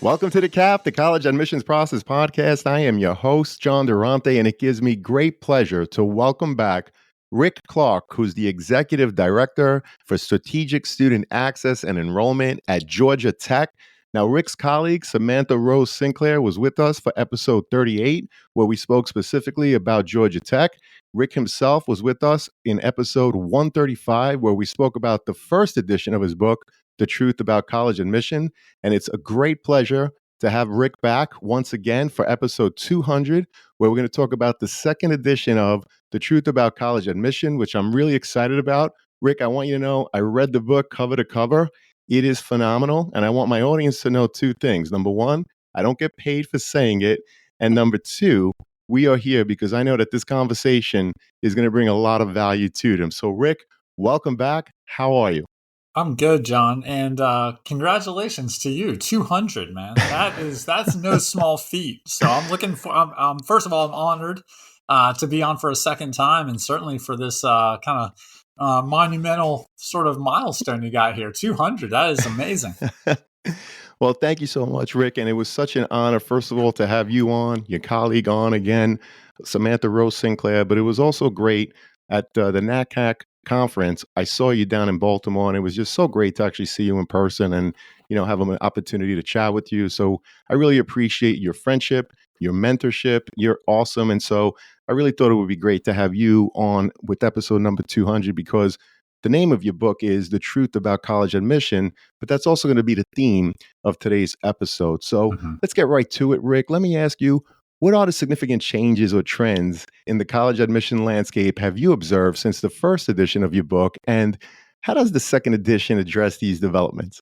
Welcome to the CAP, the College Admissions Process Podcast. I am your host, John Durante, and it gives me great pleasure to welcome back Rick Clark, who's the Executive Director for Strategic Student Access and Enrollment at Georgia Tech. Now, Rick's colleague, Samantha Rose Sinclair, was with us for episode 38, where we spoke specifically about Georgia Tech. Rick himself was with us in episode 135, where we spoke about the first edition of his book, The Truth About College Admission. And it's a great pleasure to have Rick back once again for episode 200, where we're going to talk about the second edition of The Truth About College Admission, which I'm really excited about. Rick, I want you to know I read the book cover to cover. It is phenomenal. And I want my audience to know two things. Number one, I don't get paid for saying it. And number two, we are here because I know that this conversation is going to bring a lot of value to them. So, Rick, welcome back. How are you? I'm good, John, and congratulations to you. 200, man. That's no small feat. So I'm looking for. First of all, I'm honored to be on for a second time, and certainly for this kind of monumental sort of milestone you got here. 200. That is amazing. Well, thank you so much, Rick. And it was such an honor, first of all, to have you on, your colleague on again, Samantha Rose Sinclair. But it was also great at the NACAC conference. I saw you down in Baltimore, and it was just so great to actually see you in person and, have an opportunity to chat with you. So I really appreciate your friendship, your mentorship. You're awesome. And so I really thought it would be great to have you on with episode number 200 because the name of your book is The Truth About College Admission, but that's also going to be the theme of today's episode. So let's get right to it, Rick. Let me ask you, what are the significant changes or trends in the college admission landscape have you observed since the first edition of your book? And how does the second edition address these developments?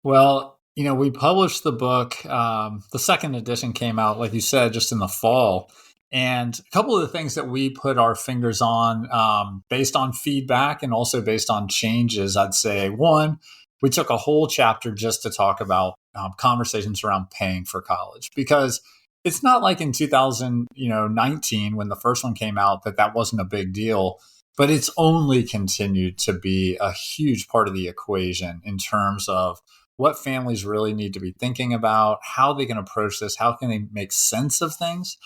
Well, we published the book. The second edition came out, like you said, just in the fall. And a couple of the things that we put our fingers on based on feedback and also based on changes, I'd say, one, we took a whole chapter just to talk about conversations around paying for college, because it's not like in 2019 when the first one came out that wasn't a big deal, but it's only continued to be a huge part of the equation in terms of what families really need to be thinking about, how they can approach this, how can they make sense of things.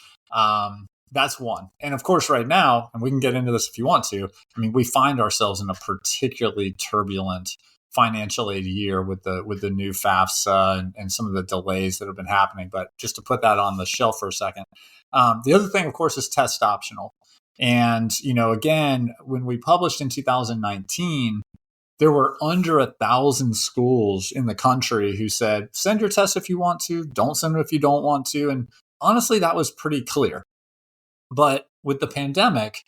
That's one. And of course, right now, and we can get into this if you want to, we find ourselves in a particularly turbulent financial aid year with the new FAFSA and some of the delays that have been happening. But just to put that on the shelf for a second. The other thing, of course, is test optional. And, again, when we published in 2019, there were under 1,000 schools in the country who said, send your test if you want to, don't send it if you don't want to. And honestly, that was pretty clear. But with the pandemic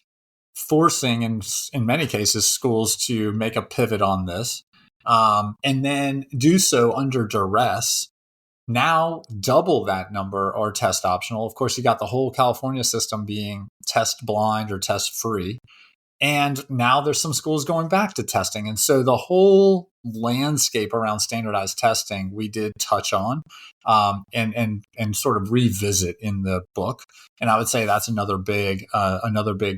forcing, in many cases, schools to make a pivot on this, and then do so under duress, now double that number are test optional. Of course, you got the whole California system being test blind or test free. And now there's some schools going back to testing. And so the whole landscape around standardized testing, we did touch on and sort of revisit in the book. And I would say that's another big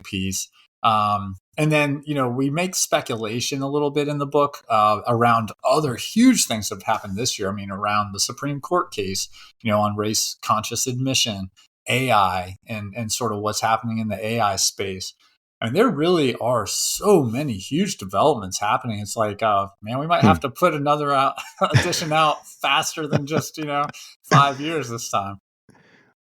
piece. And then, we make speculation a little bit in the book around other huge things that have happened this year. Around the Supreme Court case, on race conscious admission, AI, and sort of what's happening in the AI space. There really are so many huge developments happening. It's like, man, we might have to put another edition out faster than just, 5 years this time.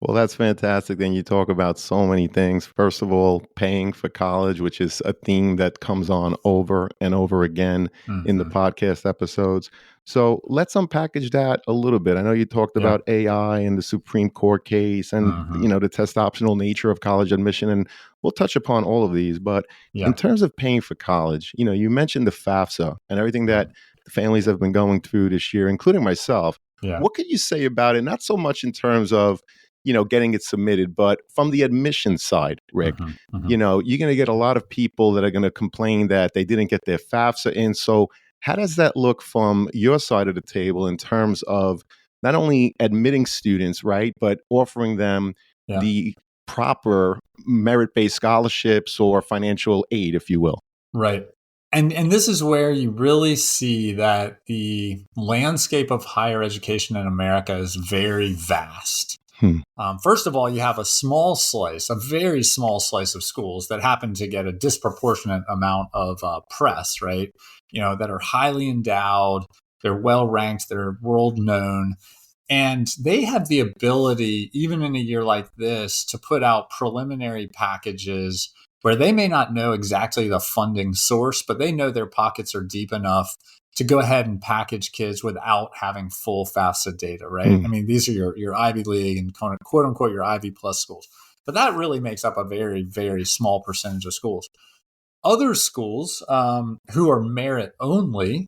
Well, that's fantastic. Then you talk about so many things. First of all, paying for college, which is a theme that comes on over and over again in the podcast episodes. So let's unpackage that a little bit. I know you talked about AI and the Supreme Court case and, the test optional nature of college admission. And we'll touch upon all of these. But in terms of paying for college, you mentioned the FAFSA and everything that the families have been going through this year, including myself. What could you say about it? Not so much in terms of getting it submitted, but from the admission side, Rick, you're going to get a lot of people that are going to complain that they didn't get their FAFSA in. So how does that look from your side of the table in terms of not only admitting students, right, but offering them the proper merit-based scholarships or financial aid, if you will? Right. And this is where you really see that the landscape of higher education in America is very vast. Hmm. First of all, you have a small slice, a very small slice of schools that happen to get a disproportionate amount of press, right? That are highly endowed, they're well ranked, they're world known, and they have the ability, even in a year like this, to put out preliminary packages where they may not know exactly the funding source, but they know their pockets are deep enough to go ahead and package kids without having full FAFSA data, right? Hmm. I mean, these are your Ivy League and quote unquote your Ivy Plus schools. But that really makes up a very, very small percentage of schools. Other schools who are merit only,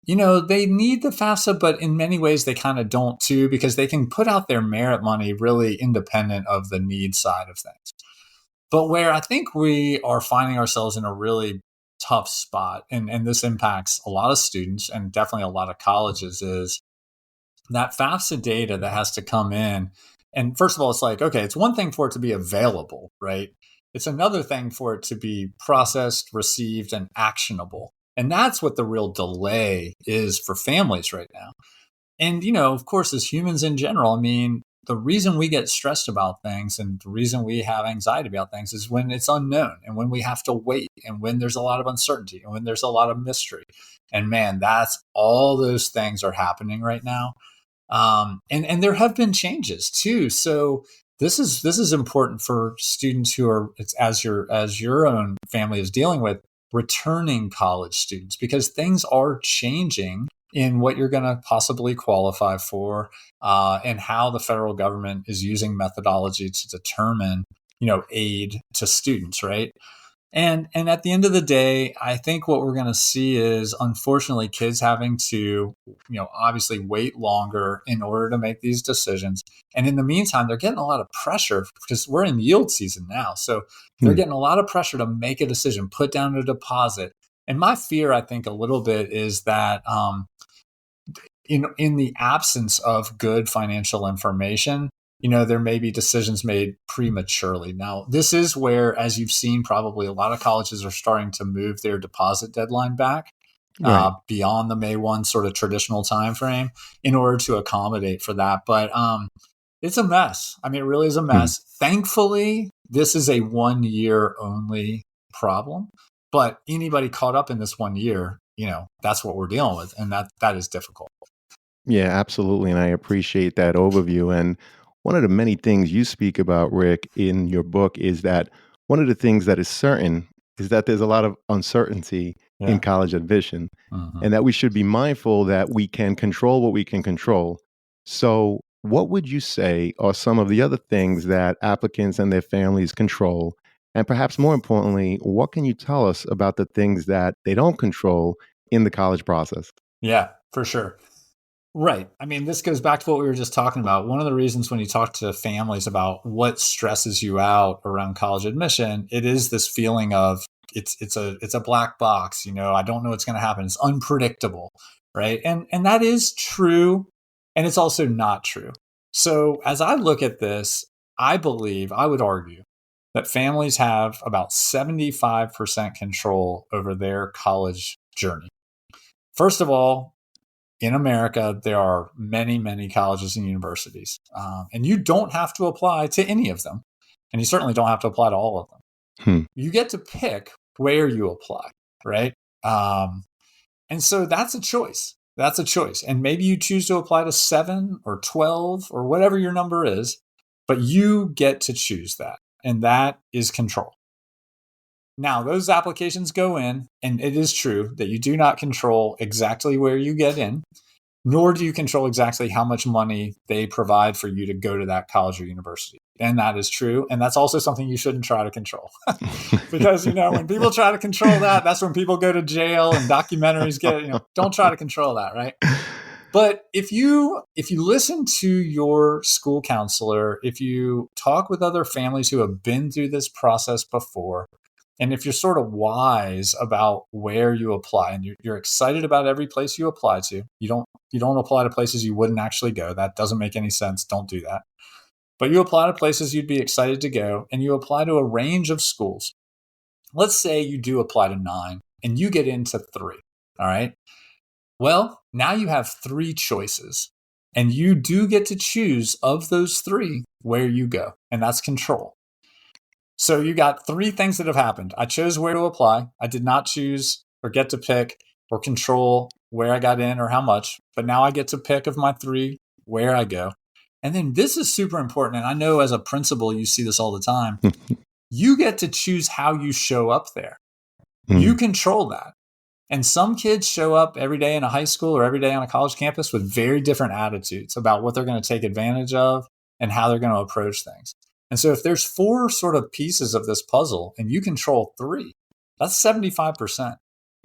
they need the FAFSA, but in many ways they kind of don't too, because they can put out their merit money really independent of the need side of things. But where I think we are finding ourselves in a really tough spot, and this impacts a lot of students and definitely a lot of colleges, is that FAFSA data that has to come in. And first of all, it's like, okay, it's one thing for it to be available, right? It's another thing for it to be processed, received, and actionable. And that's what the real delay is for families right now. And, of course, as humans in general, I mean, the reason we get stressed about things and the reason we have anxiety about things is when it's unknown and when we have to wait and when there's a lot of uncertainty and when there's a lot of mystery. And man, that's all those things are happening right now. And there have been changes too. So this is important for students who are, it's as your own family is dealing with, returning college students, because things are changing in what you're going to possibly qualify for, and how the federal government is using methodology to determine aid to students, right? And at the end of the day, I think what we're going to see is, unfortunately, kids having to, obviously wait longer in order to make these decisions. And in the meantime, they're getting a lot of pressure because we're in yield season now. So they're Hmm. getting a lot of pressure to make a decision, put down a deposit. And my fear, I think, a little bit is that in the absence of good financial information, there may be decisions made prematurely. Now, this is where, as you've seen, probably a lot of colleges are starting to move their deposit deadline back Right. beyond the May 1 sort of traditional time frame in order to accommodate for that. But it's a mess. I mean, it really is a Hmm. mess. Thankfully, this is a 1 year only problem. But anybody caught up in this 1 year, that's what we're dealing with, and that is difficult. Yeah, absolutely. And I appreciate that overview. And one of the many things you speak about, Rick, in your book is that one of the things that is certain is that there's a lot of uncertainty in Yeah. college admission, Mhm. and that we should be mindful that we can control what we can control. So, what would you say are some of the other things that applicants and their families control? And perhaps more importantly, what can you tell us about the things that they don't control in the college process? Yeah, for sure. Right. I mean, this goes back to what we were just talking about. One of the reasons when you talk to families about what stresses you out around college admission, it is this feeling of it's a black box, I don't know what's going to happen. It's unpredictable, right? And that is true, and it's also not true. So, as I look at this, I would argue that families have about 75% control over their college journey. First of all, in America, there are many, many colleges and universities, and you don't have to apply to any of them, and you certainly don't have to apply to all of them. Hmm. You get to pick where you apply, right? Um, and so that's a choice. That's a choice, and maybe you choose to apply to 7 or 12 or whatever your number is, but you get to choose that, and that is control. Now, those applications go in, and it is true that you do not control exactly where you get in, nor do you control exactly how much money they provide for you to go to that college or university. And that is true. And that's also something you shouldn't try to control. Because, when people try to control that, that's when people go to jail and documentaries don't try to control that, right? But if you listen to your school counselor, if you talk with other families who have been through this process before, and if you're sort of wise about where you apply and you're excited about every place you apply to, you don't apply to places you wouldn't actually go. That doesn't make any sense. Don't do that. But you apply to places you'd be excited to go, and you apply to a range of schools. Let's say you do apply to 9. and you get into 3. All right. Well, now you have 3 choices, and you do get to choose of those 3 where you go, and that's control. So you got 3 things that have happened. I chose where to apply. I did not choose or get to pick or control where I got in or how much, but now I get to pick of my 3 where I go. And then this is super important. And I know as a principal, you see this all the time. You get to choose how you show up there. You control that. And some kids show up every day in a high school or every day on a college campus with very different attitudes about what they're going to take advantage of and how they're going to approach things. And so if there's 4 sort of pieces of this puzzle and you control 3, that's 75%.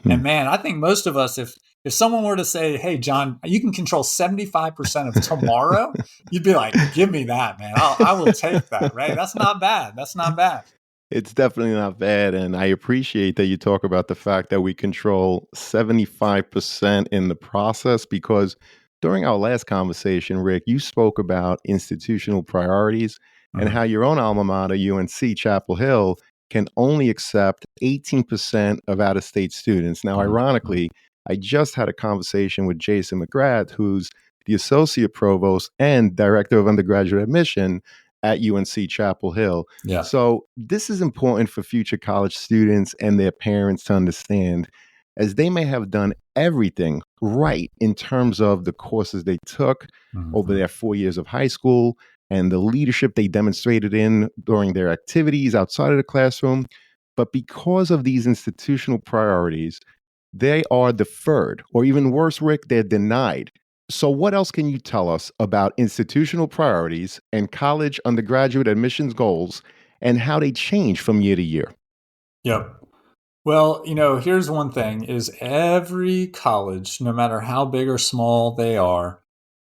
And man, I think most of us, if someone were to say, hey, John, you can control 75% of tomorrow, you'd be like, give me that, man. I will take that, right? That's not bad. That's not bad. It's definitely not bad. And I appreciate that you talk about the fact that we control 75% in the process, because during our last conversation, Rick, you spoke about institutional priorities and how your own alma mater, UNC Chapel Hill, can only accept 18% of out-of-state students. Now, ironically, I just had a conversation with Jason McGrath, who's the Associate Provost and Director of Undergraduate Admission at UNC Chapel Hill. Yeah. So this is important for future college students and their parents to understand, as they may have done everything right in terms of the courses they took over their 4 years of high school and the leadership they demonstrated in during their activities outside of the classroom. But because of these institutional priorities, they are deferred, or even worse, Rick, they're denied. So, what else can you tell us about institutional priorities and college undergraduate admissions goals and how they change from year to year? Yep. Well, here's one thing is every college, no matter how big or small they are,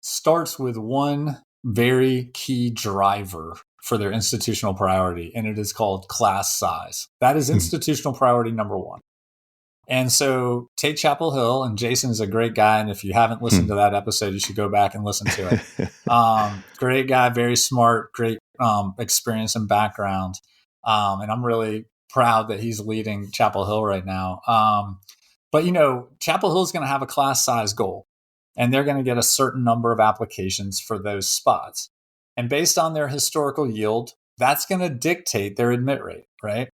starts with one very key driver for their institutional priority, and it is called class size. That is institutional priority number 1. And so take Chapel Hill, and Jason is a great guy. And if you haven't listened to that episode, you should go back and listen to it. Great guy, very smart, great experience and background. And I'm really proud that he's leading Chapel Hill right now. But Chapel Hill is going to have a class size goal, and they're going to get a certain number of applications for those spots. And based on their historical yield, that's going to dictate their admit rate, right?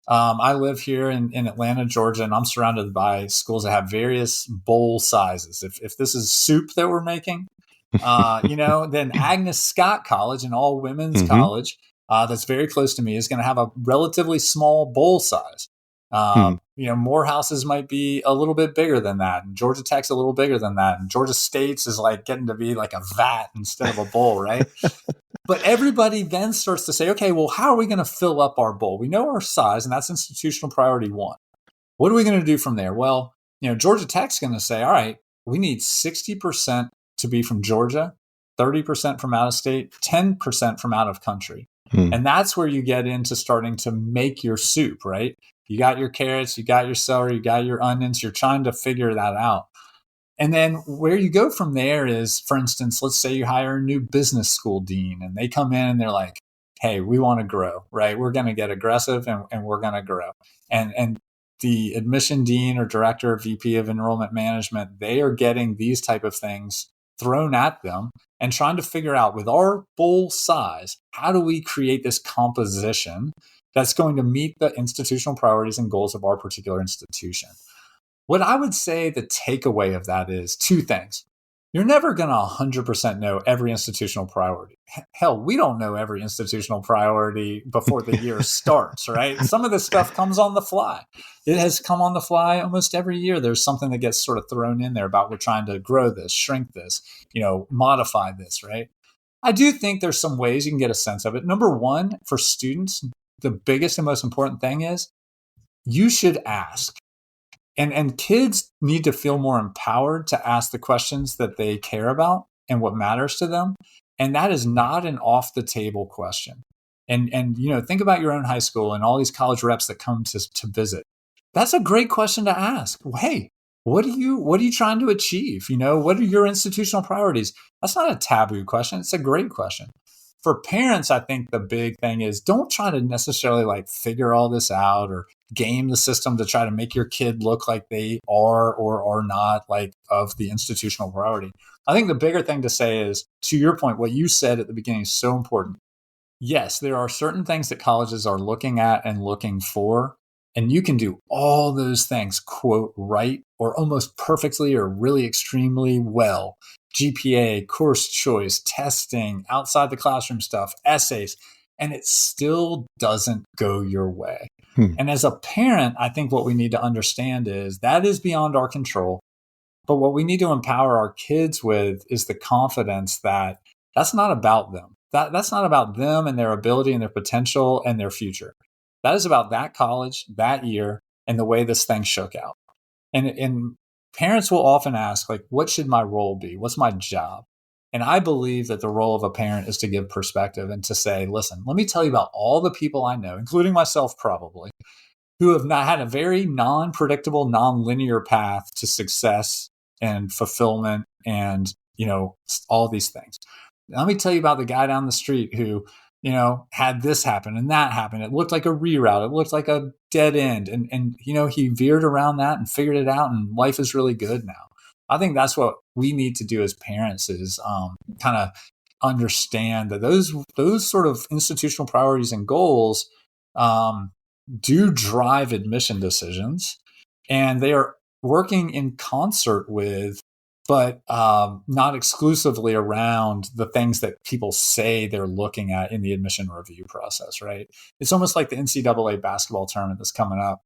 I live here in Atlanta, Georgia, and I'm surrounded by schools that have various bowl sizes. If this is soup that we're making, then Agnes Scott College, an all women's college that's very close to me, is going to have a relatively small bowl size. Morehouse's might be a little bit bigger than that, and Georgia Tech's a little bigger than that, and Georgia State's is like getting to be like a vat instead of a bowl, right? But everybody then starts to say, okay, well, how are we going to fill up our bowl? We know our size, and that's institutional priority 1. What are we going to do from there? Well, Georgia Tech's going to say, all right, we need 60% to be from Georgia, 30% from out of state, 10% from out of country. And that's where you get into starting to make your soup, right? You got your carrots, you got your celery, you got your onions, you're trying to figure that out. And then where you go from there is, for instance, let's say you hire a new business school dean, and they come in and they're like, hey, we want to grow, right? We're going to get aggressive and we're going to grow. And the admission dean or director or VP of enrollment management, they are getting these type of things thrown at them and trying to figure out, with our bowl size, how do we create this composition that's going to meet the institutional priorities and goals of our particular institution? What I would say the takeaway of that is 2 things. You're never going to 100% know every institutional priority. Hell, we don't know every institutional priority before the year starts, right? Some of this stuff comes on the fly. It has come on the fly almost every year. There's something that gets sort of thrown in there about, we're trying to grow this, shrink this, modify this, right? I do think there's some ways you can get a sense of it. Number 1, for students, the biggest and most important thing is you should ask. And kids need to feel more empowered to ask the questions that they care about and what matters to them. And that is not an off the table question. And think about your own high school and all these college reps that come to visit. That's a great question to ask. Hey, what are you trying to achieve? What are your institutional priorities? That's not a taboo question. It's a great question. for parents, I think the big thing is don't try to necessarily like figure all this out or game the system to try to make your kid look like they are or are not like of the institutional priority. I think the bigger thing to say is, to your point, what you said at the beginning is so important. Yes, there are certain things that colleges are looking at and looking for, and you can do all those things, quote, right, or almost perfectly or really extremely well. GPA, course choice, testing, outside the classroom stuff, essays, and it still doesn't go your way. Hmm. And as a parent, I think what we need to understand is that is beyond our control. But what we need to empower our kids with is the confidence that that's not about them. That's not about them and their ability and their potential and their future. That is about that college, that year, and the way this thing shook out. And parents will often ask, like, what should my role be? What's my job? And I believe that the role of a parent is to give perspective and to say, listen, let me tell you about all the people I know, including myself probably, who have not had a very non-predictable, non-linear path to success and fulfillment and, all these things. Let me tell you about the guy down the street who, had this happen and that happen. It looked like a reroute. It looked like a dead end. And he veered around that and figured it out, and life is really good now. I think that's what we need to do as parents is kind of understand that those sort of institutional priorities and goals do drive admission decisions, and they are working in concert with, but not exclusively around the things that people say they're looking at in the admission review process, right? It's almost like the NCAA basketball tournament that's coming up.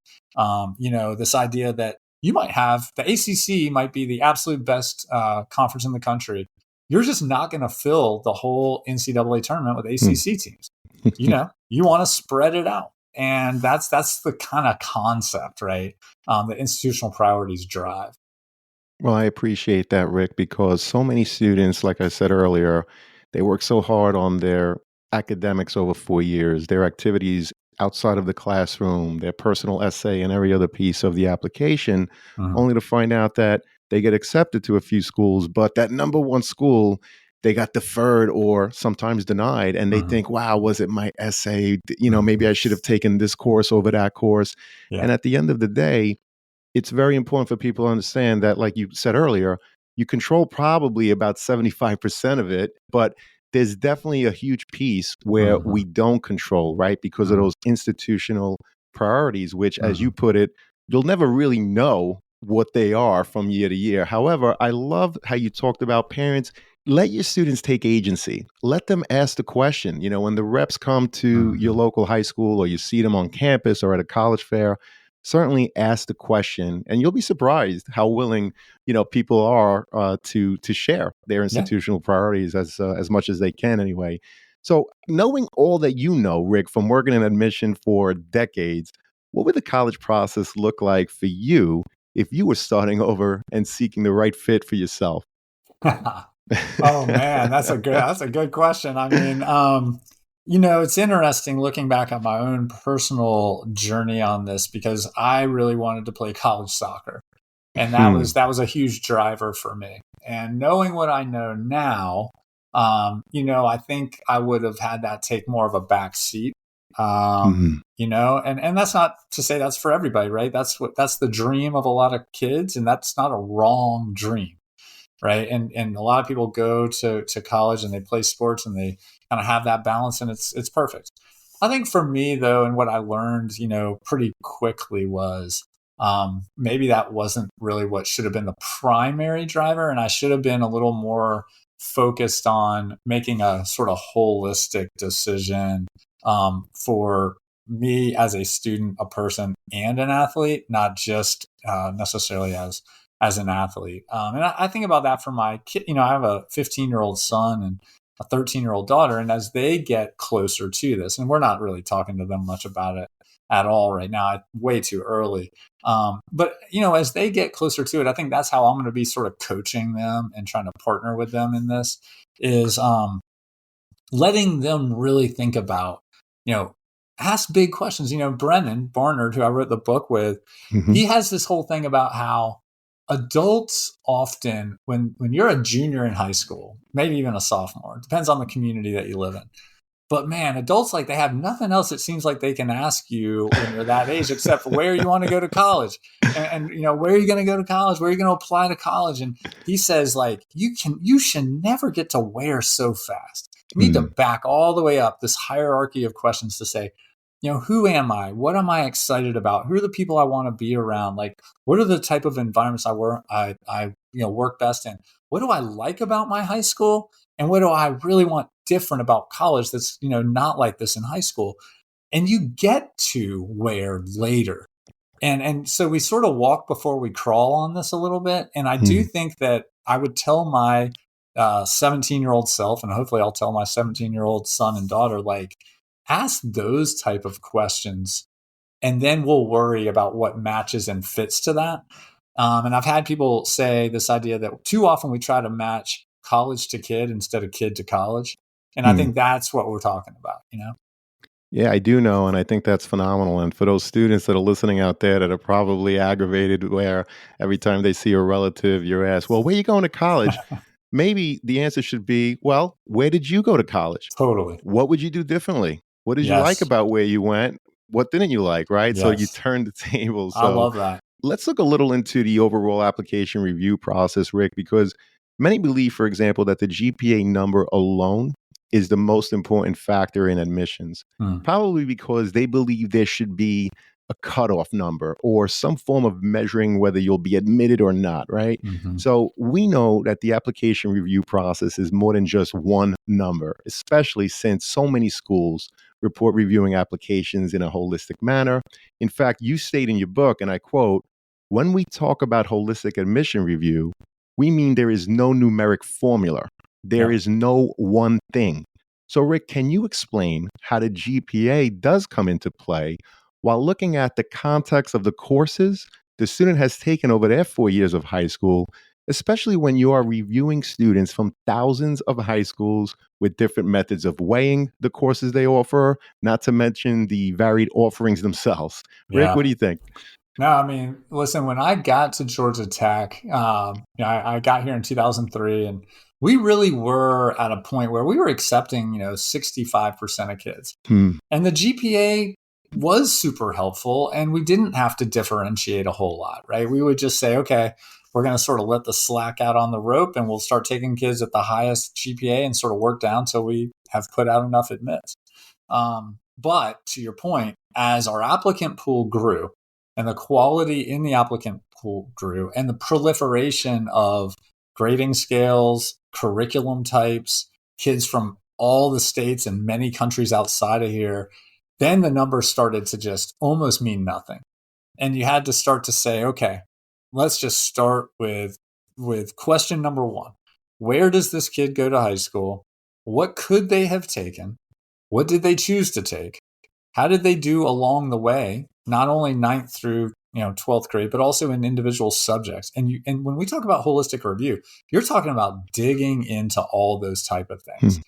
This idea that you might have the ACC might be the absolute best conference in the country. You're just not going to fill the whole NCAA tournament with ACC teams. You want to spread it out. And that's the kind of concept, right? That institutional priorities drive. Well, I appreciate that, Rick, because so many students, like I said earlier, they work so hard on their academics over 4 years, their activities outside of the classroom, their personal essay, and every other piece of the application, Mhm. only to find out that they get accepted to a few schools, but that number one school, they got deferred or sometimes denied. And they Mhm. think, wow, was it my essay? Maybe Mhm. I should have taken this course over that course. Yeah. And at the end of the day, it's very important for people to understand that, like you said earlier, you control probably about 75% of it, but there's definitely a huge piece where Mhm. we don't control, right? Because of Mhm. those institutional priorities, which, as you Mhm. put it, you'll never really know what they are from year to year. However, I love how you talked about parents. Let your students take agency. Let them ask the question. When the reps come to your Mhm. local high school or you see them on campus or at a college fair, certainly ask the question, and you'll be surprised how willing people are to share their Yeah. institutional priorities as much as they can anyway. So, knowing all that you know, Rick, from working in admission for decades, what would the college process look like for you if you were starting over and seeking the right fit for yourself? Oh man, that's a good question. I mean, it's interesting looking back at my own personal journey on this because I really wanted to play college soccer. And that Hmm. was a huge driver for me. And knowing what I know now, I think I would have had that take more of a back seat. Mhm. And that's not to say that's for everybody, right? That's the dream of a lot of kids, and that's not a wrong dream, right? And a lot of people go to college and they play sports and they kind of have that balance, and it's perfect. I think for me though, and what I learned, pretty quickly was maybe that wasn't really what should have been the primary driver, and I should have been a little more focused on making a sort of holistic decision for me as a student, a person, and an athlete, not just necessarily as an athlete. And I think about that for my kid. I have a 15-year-old son and a 13-year-old daughter. And as they get closer to this, and we're not really talking to them much about it at all right now, way too early. But as they get closer to it, I think that's how I'm going to be sort of coaching them and trying to partner with them in this is letting them really think about, you know, ask big questions. Brennan Barnard, who I wrote the book with, Mhm. he has this whole thing about how adults often, when you're a junior in high school, maybe even a sophomore, it depends on the community that you live in. But man, adults, like, they have nothing else it seems like they can ask you when you're that age except where you want to go to college. And where are you going to go to college? Where are you going to apply to college? And he says, like, you should never get to where so fast. You need to back all the way up this hierarchy of questions to say, who am I? What am I excited about? Who are the people I want to be around? Like, what are the type of environments I work best in? What do I like about my high school? And what do I really want different about college that's, not like this in high school? And you get to where later. And so we sort of walk before we crawl on this a little bit. And I do think that I would tell my 17-year-old self, and hopefully I'll tell my 17-year-old son and daughter, like, ask those type of questions, and then we'll worry about what matches and fits to that. And I've had people say this idea that too often we try to match college to kid instead of kid to college. And I think that's what we're talking about. Yeah, I do know, and I think that's phenomenal. And for those students that are listening out there that are probably aggravated, where every time they see a relative, you're asked, "Well, where are you going to college?" Maybe the answer should be, "Well, where did you go to college? Totally. What would you do differently? What did you like Yes. about where you went? What didn't you like?" Right? So you Yes. turn the table. I So love that. let's look a little into the overall application review process, Rick, because many believe, for example, that the GPA number alone is the most important factor in admissions, probably because they believe there should be a cutoff number or some form of measuring whether you'll be admitted or not, right? Mm-hmm. So we know that the application review process is more than just one number, especially since so many schools report reviewing applications in a holistic manner. In fact, you state in your book, and I quote, "When we talk about holistic admission review, we mean there is no numeric formula. There Yep. is no one thing." So, Rick, can you explain how the GPA does come into play while looking at the context of the courses the student has taken over their 4 years of high school, especially when you are reviewing students from thousands of high schools with different methods of weighing the courses they offer, not to mention the varied offerings themselves? Rick, Yeah. what do you think? No, I mean, listen, when I got to Georgia Tech, I got here in 2003, and we really were at a point where we were accepting, 65% of kids. Hmm. And the GPA was super helpful, and we didn't have to differentiate a whole lot, right? We would just say, okay, we're going to sort of let the slack out on the rope, and we'll start taking kids at the highest GPA and sort of work down till we have put out enough admits. But to your point, as our applicant pool grew and the quality in the applicant pool grew and the proliferation of grading scales, curriculum types, kids from all the states and many countries outside of here, then the numbers started to just almost mean nothing. And you had to start to say, okay, let's just start with question number one. Where does this kid go to high school? What could they have taken? What did they choose to take? How did they do along the way, not only ninth through 12th grade, but also in individual subjects? And when we talk about holistic review, you're talking about digging into all those type of things.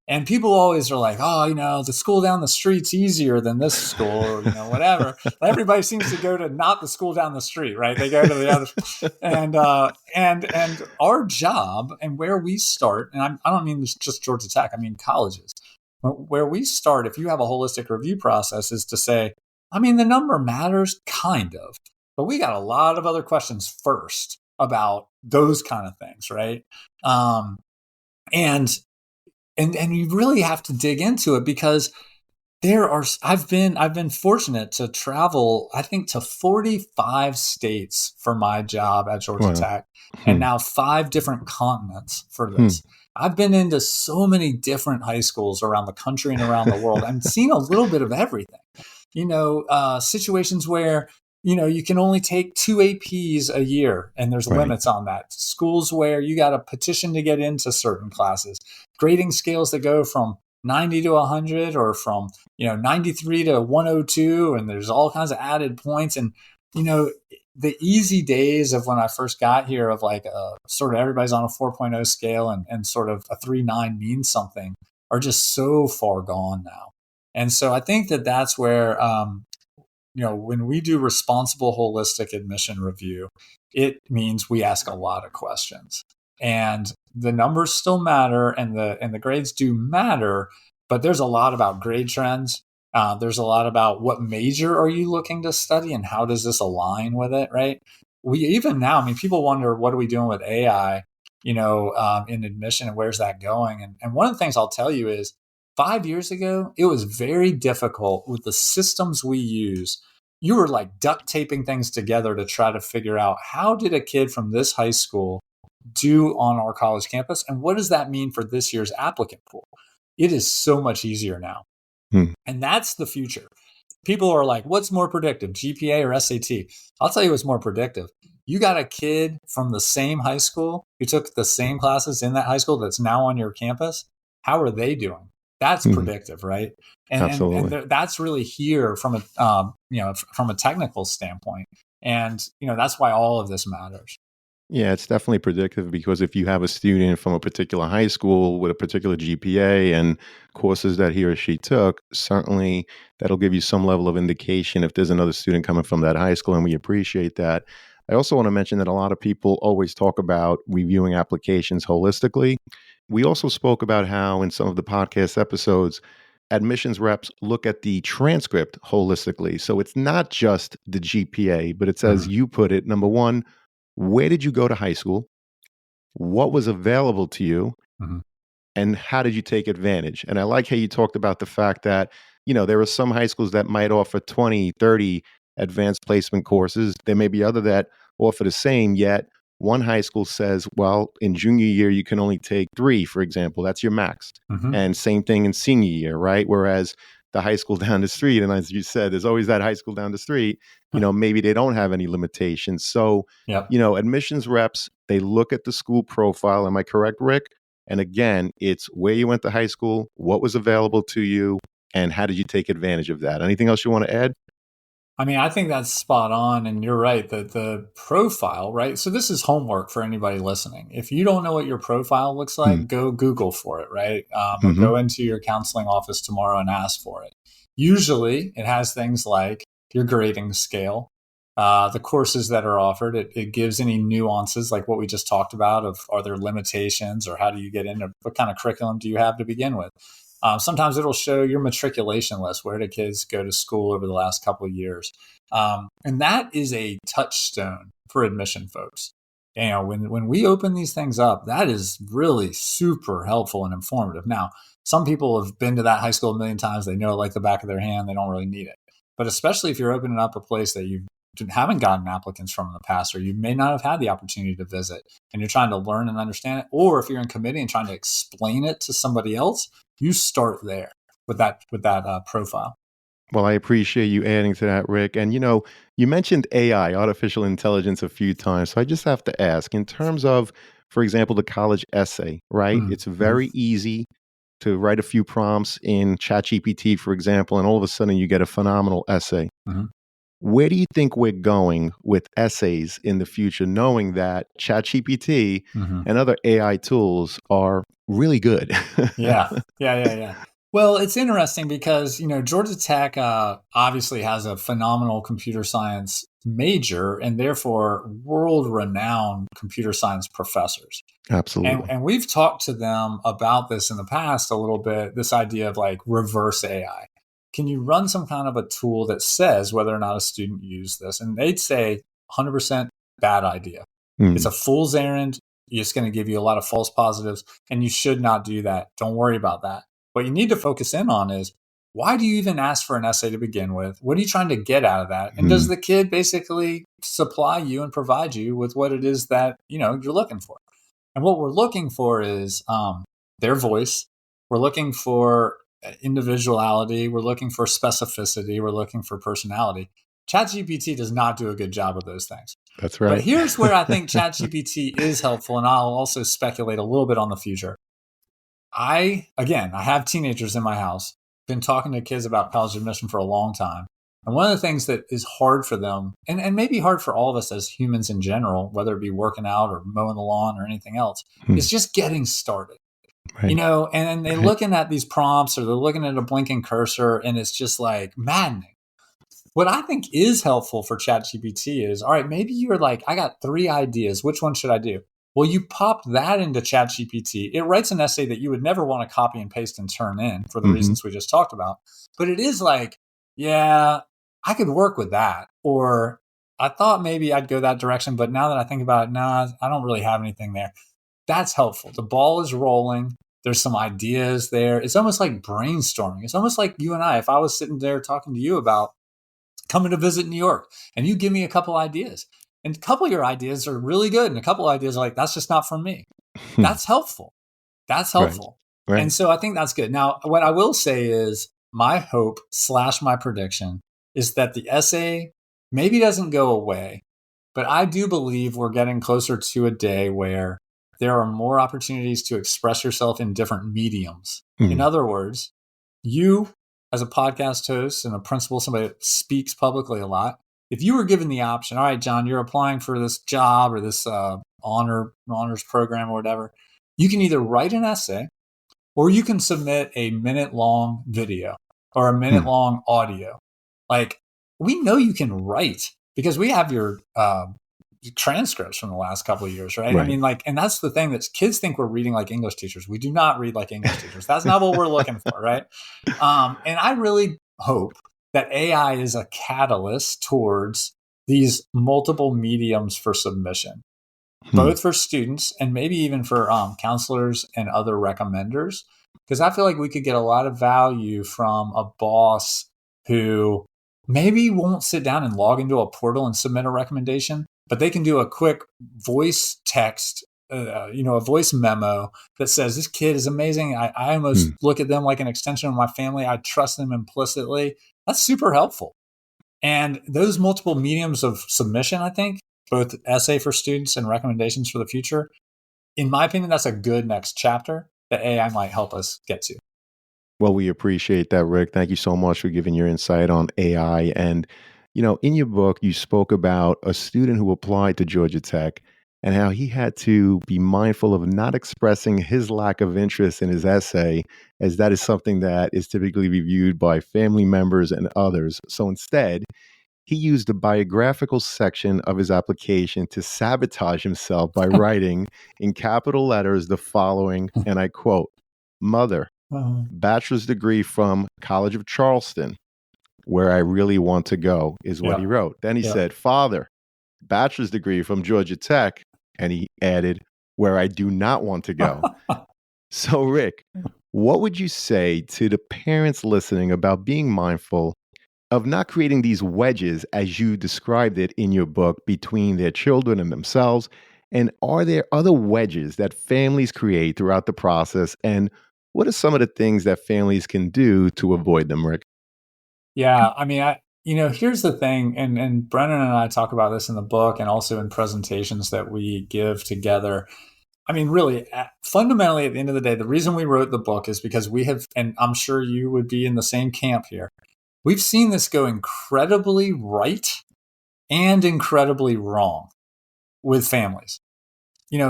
And people always are like, oh, the school down the street's easier than this school, or whatever. Everybody seems to go to not the school down the street, right? They go to the other, and our job and where we start, and I don't mean this just Georgia Tech, I mean colleges. Where we start, if you have a holistic review process, is to say, I mean, the number matters, kind of, but we got a lot of other questions first about those kind of things, right? And you really have to dig into it, because I've been fortunate to travel, I think, to 45 states for my job at Georgia Wow. Tech, and now 5 different continents for Hmm. this. I've been into so many different high schools around the country and around the world. I'm seeing a little bit of everything. Situations where you can only take 2 APs a year, and there's Right. limits on that. Schools where you got to petition to get into certain classes. Grading scales that go from 90 to 100, or from 93 to 102, and there's all kinds of added points. And the easy days of when I first got here, of like sort of everybody's on a 4.0 scale, and sort of a 3.9 means something, are just so far gone now. And so I think that that's where when we do responsible holistic admission review, it means we ask a lot of questions. And the numbers still matter, and the grades do matter, but there's a lot about grade trends. There's a lot about what major are you looking to study and how does this align with it, right? We even now, I mean, people wonder, what are we doing with AI, in admission, and where's that going? And one of the things I'll tell you is 5 years ago, it was very difficult with the systems we use. You were like duct taping things together to try to figure out, how did a kid from this high school do on our college campus? And what does that mean for this year's applicant pool? It is so much easier now. And that's the future. People are like, what's more predictive, GPA or SAT? I'll tell you what's more predictive. You got a kid from the same high school who took the same classes in that high school that's now on your campus. How are they doing? That's predictive, right? And that's really here from a technical standpoint. And that's why all of this matters. Yeah, it's definitely predictive, because if you have a student from a particular high school with a particular GPA and courses that he or she took, certainly that'll give you some level of indication if there's another student coming from that high school, and we appreciate that. I also want to mention that a lot of people always talk about reviewing applications holistically. We also spoke about how in some of the podcast episodes, admissions reps look at the transcript holistically. So it's not just the GPA, but it's, as you put it, number one, where did you go to high school? What was available to you? And how did you take advantage? And I like how you talked about the fact that, there are some high schools that might offer 20, 30 advanced placement courses. There may be other that offer the same, yet one high school says, well, in junior year, you can only take 3, for example. That's your max. And same thing in senior year, right? Whereas the high school down the street, and as you said, there's always that high school down the street, maybe they don't have any limitations. So, admissions reps, they look at the school profile. Am I correct, Rick? And again, it's where you went to high school, what was available to you, and how did you take advantage of that? Anything else you want to add? I mean, I think that's spot on. And you're right that the profile, right? So this is homework for anybody listening. If you don't know what your profile looks like, go Google for it, right? Or go into your counseling office tomorrow and ask for it. Usually it has things like your grading scale, the courses that are offered. It gives any nuances like what we just talked about of, are there limitations, or how do you get into, what kind of curriculum do you have to begin with? Sometimes it'll show your matriculation list. Where did kids go to school over the last couple of years? And that is a touchstone for admission folks. When we open these things up, that is really super helpful and informative. Now, some people have been to that high school a million times. They know it like the back of their hand. They don't really need it. But especially if you're opening up a place that you haven't gotten applicants from in the past, or you may not have had the opportunity to visit, and you're trying to learn and understand it, or if you're in committee and trying to explain it to somebody else, you start there with that profile. Well, I appreciate you adding to that, Rick. And, you mentioned AI, artificial intelligence, a few times. So I just have to ask, in terms of, for example, the college essay, right? It's very easy to write a few prompts in ChatGPT, for example, and all of a sudden you get a phenomenal essay. Where do you think we're going with essays in the future, knowing that ChatGPT and other AI tools are really good? Yeah. Well, it's interesting because, Georgia Tech obviously has a phenomenal computer science major, and therefore world-renowned computer science professors. Absolutely. And we've talked to them about this in the past a little bit, this idea of like reverse AI. Can you run some kind of a tool that says whether or not a student used this? And they'd say 100% bad idea. It's a fool's errand. It's going to give you a lot of false positives, and you should not do that. Don't worry about that. What you need to focus in on is, why do you even ask for an essay to begin with? What are you trying to get out of that? And does the kid basically supply you and provide you with what it is that you're looking for? And what we're looking for is their voice. We're looking for individuality. We're looking for specificity. We're looking for personality. ChatGPT does not do a good job of those things. That's right. But here's where I think ChatGPT is helpful, and I'll also speculate a little bit on the future. I have teenagers in my house, been talking to kids about college admission for a long time. And one of the things that is hard for them, and maybe hard for all of us as humans in general, whether it be working out or mowing the lawn or anything else, is just getting started. Right. And they're looking at these prompts, or they're looking at a blinking cursor, and it's just like maddening. What I think is helpful for ChatGPT is, all right, maybe you're like, I got 3 ideas. Which one should I do? Well, you pop that into ChatGPT. It writes an essay that you would never want to copy and paste and turn in for the reasons we just talked about. But it is like, yeah, I could work with that. Or I thought maybe I'd go that direction, but now that I think about it, nah, I don't really have anything there. That's helpful. The ball is rolling. There's some ideas there. It's almost like brainstorming. It's almost like you and I, if I was sitting there talking to you about coming to visit New York and you give me a couple ideas, and a couple of your ideas are really good, and a couple of ideas are like, that's just not for me. That's helpful. That's helpful. Right. And so I think that's good. Now, what I will say is my hope / my prediction is that the essay maybe doesn't go away, but I do believe we're getting closer to a day where there are more opportunities to express yourself in different mediums. In other words, you as a podcast host and a principal, somebody that speaks publicly a lot, if you were given the option, all right, John, you're applying for this job or this honors program or whatever, you can either write an essay or you can submit a minute-long video or a minute-long audio. Like, we know you can write because we have your transcripts from the last couple of years, right? I mean, like, and that's the thing that kids think we're reading like English teachers. We do not read like English teachers. That's not what we're looking for, right? And I really hope that AI is a catalyst towards these multiple mediums for submission, both for students and maybe even for counselors and other recommenders. Because I feel like we could get a lot of value from a boss who maybe won't sit down and log into a portal and submit a recommendation, but they can do a quick voice text, a voice memo that says, this kid is amazing. I almost look at them like an extension of my family. I trust them implicitly. That's super helpful. And those multiple mediums of submission, I think, both essay for students and recommendations for the future, in my opinion, that's a good next chapter that AI might help us get to. Well, we appreciate that, Rick. Thank you so much for giving your insight on AI. And, in your book, you spoke about a student who applied to Georgia Tech and how he had to be mindful of not expressing his lack of interest in his essay, as that is something that is typically reviewed by family members and others. So instead, he used the biographical section of his application to sabotage himself by writing in capital letters the following, and I quote, "Mother, bachelor's degree from College of Charleston, where I really want to go," is what he wrote. Then he said, "Father, bachelor's degree from Georgia Tech," and he added, "where I do not want to go." So, Rick, what would you say to the parents listening about being mindful of not creating these wedges, as you described it in your book, between their children and themselves? And are there other wedges that families create throughout the process? And what are some of the things that families can do to avoid them, Rick? Yeah, I mean, here's the thing, and Brennan and I talk about this in the book and also in presentations that we give together. I mean, really, fundamentally, at the end of the day, the reason we wrote the book is because we have, and I'm sure you would be in the same camp here, we've seen this go incredibly right and incredibly wrong with families.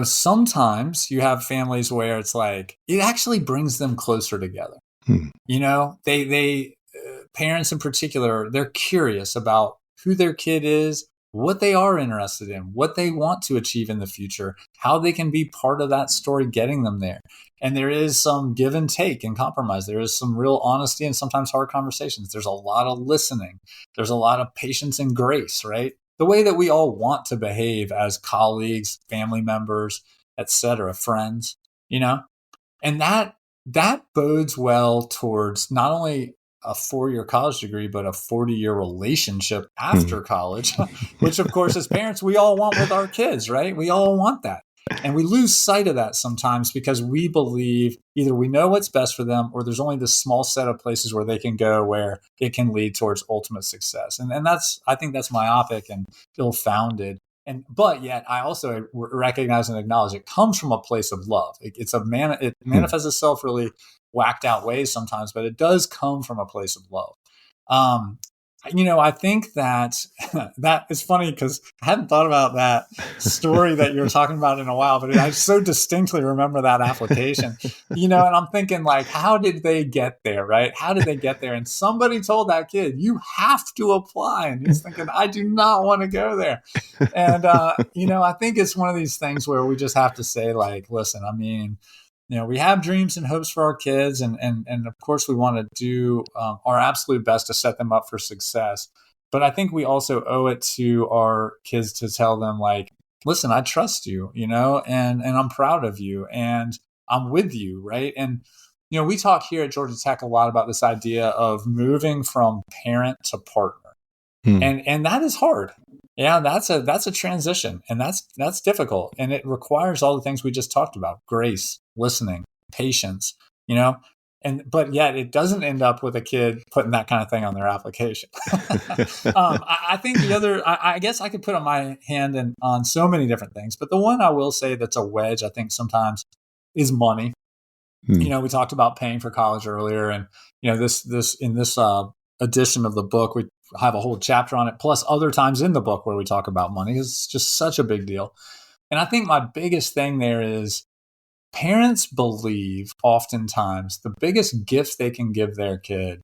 Sometimes you have families where it's like, it actually brings them closer together. They parents in particular, they're curious about who their kid is, what they are interested in, what they want to achieve in the future, how they can be part of that story getting them there. And there is some give and take and compromise. There is some real honesty and sometimes hard conversations. There's a lot of listening. There's a lot of patience and grace, right? The way that we all want to behave as colleagues, family members, etc., friends, and that bodes well towards not only a 4-year college degree, but a 40-year relationship after college, which of course, as parents, we all want with our kids, right? We all want that. And we lose sight of that sometimes because we believe either we know what's best for them or there's only this small set of places where they can go where it can lead towards ultimate success. And I think that's myopic and ill-founded. But yet I also recognize and acknowledge it comes from a place of love. It manifests itself really whacked out ways sometimes, but it does come from a place of love. I think that that is funny because I hadn't thought about that story that you're talking about in a while, but I so distinctly remember that application, and I'm thinking like, how did they get there, right? How did they get there? And somebody told that kid, you have to apply. And he's thinking, I do not want to go there. And, I think it's one of these things where we just have to say like, listen, I mean, we have dreams and hopes for our kids, and of course we want to do our absolute best to set them up for success. But I think we also owe it to our kids to tell them like, listen, I trust you, and I'm proud of you, and I'm with you, right? And we talk here at Georgia Tech a lot about this idea of moving from parent to partner, Hmm. and that is hard. Yeah, that's a transition, and that's difficult, and it requires all the things we just talked about: grace, listening, patience, but yet it doesn't end up with a kid putting that kind of thing on their application. I think the other, I guess I could put on my hand on so many different things, but the one I will say that's a wedge, I think sometimes, is money. Hmm. We talked about paying for college earlier, and this in this edition of the book, we have a whole chapter on it, plus other times in the book where we talk about money. It's just such a big deal. And I think my biggest thing there is parents believe oftentimes the biggest gift they can give their kid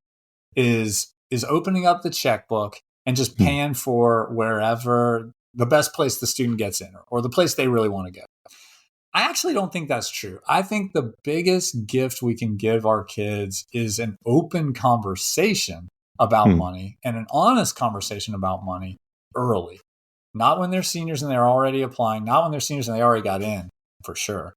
is opening up the checkbook and just Hmm. paying for wherever the best place the student gets in, or the place they really want to go. I actually don't think that's true. I think the biggest gift we can give our kids is an open conversation about Hmm. money, and an honest conversation about money early. Not when they're seniors and they're already applying, not when they're seniors and they already got in, for sure.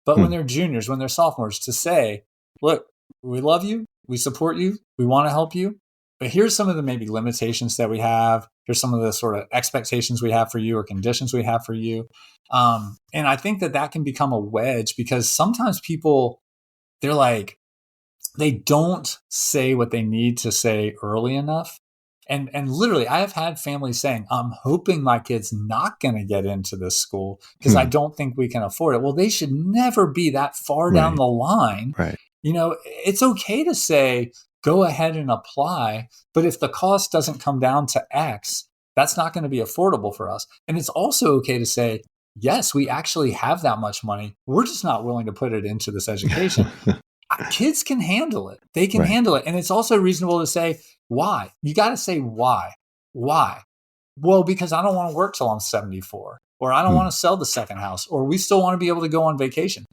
But when Hmm. they're juniors, when they're sophomores, to say, look, we love you, we support you, we want to help you, but here's some of the maybe limitations that we have. Here's some of the sort of expectations we have for you, or conditions we have for you. And I think that can become a wedge, because sometimes people, they're like, they don't say what they need to say early enough. And literally, I have had families saying, I'm hoping my kid's not going to get into this school because I Hmm. don't think we can afford it. Well, they should never be that far down Right. the line. Right. It's okay to say, go ahead and apply. But if the cost doesn't come down to X, that's not going to be affordable for us. And it's also okay to say, yes, we actually have that much money. We're just not willing to put it into this education. Kids can handle it. They can Right. handle it. And it's also reasonable to say, why? You got to say why. Why? Well, because I don't want to work till I'm 74, or I don't Hmm. want to sell the second house, or we still want to be able to go on vacation.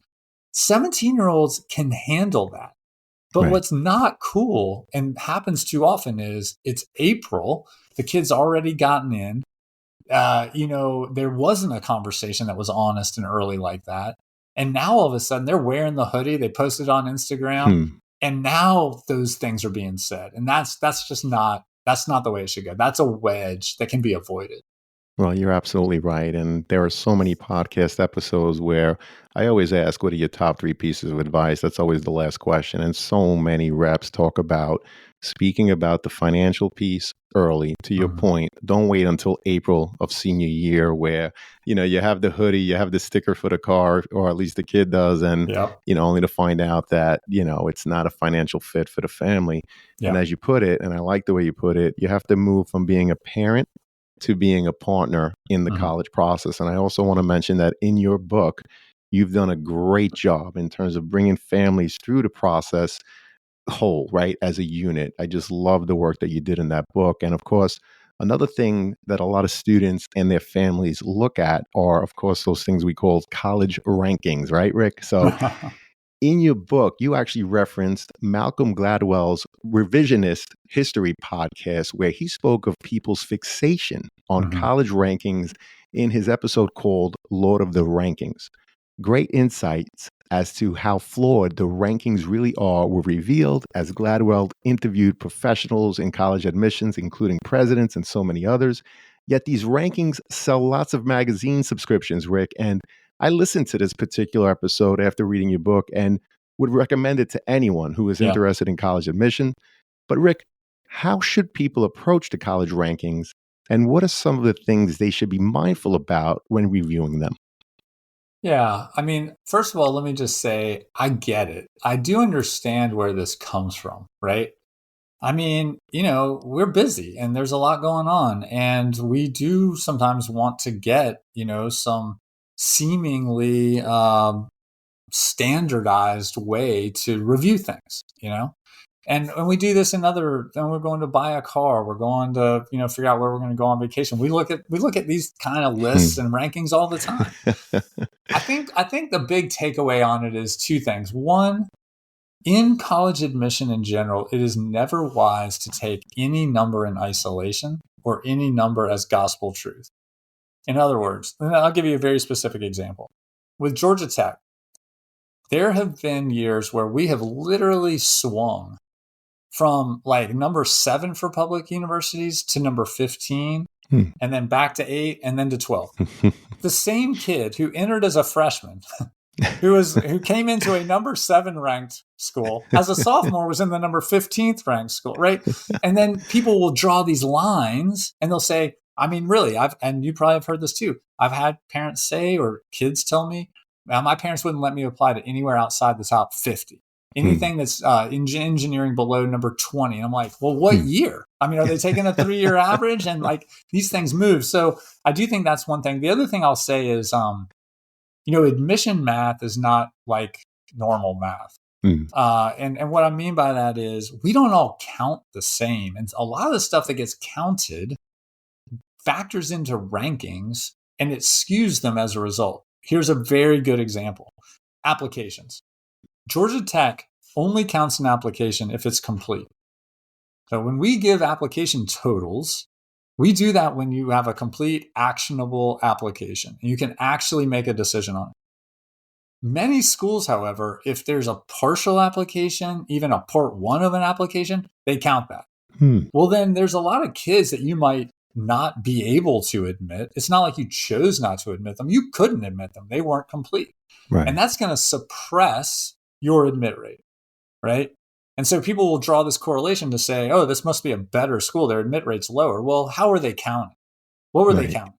17-year-olds can handle that. But Right. what's not cool, and happens too often, is it's April, the kid's already gotten in. There wasn't a conversation that was honest and early like that. And now all of a sudden they're wearing the hoodie, they posted on Instagram, Hmm. and now those things are being said. And that's just not the way it should go. That's a wedge that can be avoided. Well, you're absolutely right. And there are so many podcast episodes where I always ask, what are your top three pieces of advice? That's always the last question. And so many reps talk about speaking about the financial piece early. To your Mhm. point, don't wait until April of senior year where, you have the hoodie, you have the sticker for the car, or at least the kid does. And, Yep. only to find out that, it's not a financial fit for the family. And Yeah. as you put it, and I like the way you put it, you have to move from being a parent to being a partner in the Mhm. college process. And I also want to mention that in your book, you've done a great job in terms of bringing families through the process whole, right, as a unit. I just love the work that you did in that book. And of course, another thing that a lot of students and their families look at are, of course, those things we call college rankings, right, Rick? So in your book, you actually referenced Malcolm Gladwell's revisionist history podcast, where he spoke of people's fixation on Mhm. college rankings in his episode called Lord of the Rankings. Great insights as to how flawed the rankings really are were revealed as Gladwell interviewed professionals in college admissions, including presidents and so many others. Yet these rankings sell lots of magazine subscriptions, Rick. And I listened to this particular episode after reading your book and would recommend it to anyone who is Yeah. interested in college admission. But, Rick, how should people approach the college rankings? And what are some of the things they should be mindful about when reviewing them? Yeah. I mean, first of all, let me just say, I get it. I do understand where this comes from, right? I mean, we're busy and there's a lot going on. And we do sometimes want to get, some seemingly standardized way to review things. And we do this then we're going to buy a car, we're going to, figure out where we're going to go on vacation. We look at these kind of lists and rankings all the time. I think the big takeaway on it is two things. One, in college admission in general, it is never wise to take any number in isolation or any number as gospel truth. In other words, and I'll give you a very specific example. With Georgia Tech, there have been years where we have literally swung from like number 7 for public universities to number 15, and then back to 8, and then to 12. The same kid who entered as a freshman, who came into a number 7 ranked school, as a sophomore was in the number 15th ranked school, right? And then people will draw these lines and they'll say, I mean, really, and you probably have heard this too. I've had parents say, or kids tell me, my parents wouldn't let me apply to anywhere outside the top 50. Anything that's in engineering below number 20. And I'm like, well, what year? I mean, are they taking a 3-year average? And like these things move. So I do think that's one thing. The other thing I'll say is, admission math is not like normal math. And what I mean by that is we don't all count the same. And a lot of the stuff that gets counted factors into rankings and it skews them as a result. Here's a very good example. Applications. Georgia Tech only counts an application if it's complete. So when we give application totals, we do that when you have a complete actionable application and you can actually make a decision on it. Many schools, however, if there's a partial application, even a part 1 of an application, they count that. Well, then there's a lot of kids that you might not be able to admit. It's not like you chose not to admit them. You couldn't admit them. They weren't complete. Right. And that's going to suppress your admit rate, right? And so people will draw this correlation to say, oh, this must be a better school. Their admit rate's lower. Well, how are they counting? What were they counting?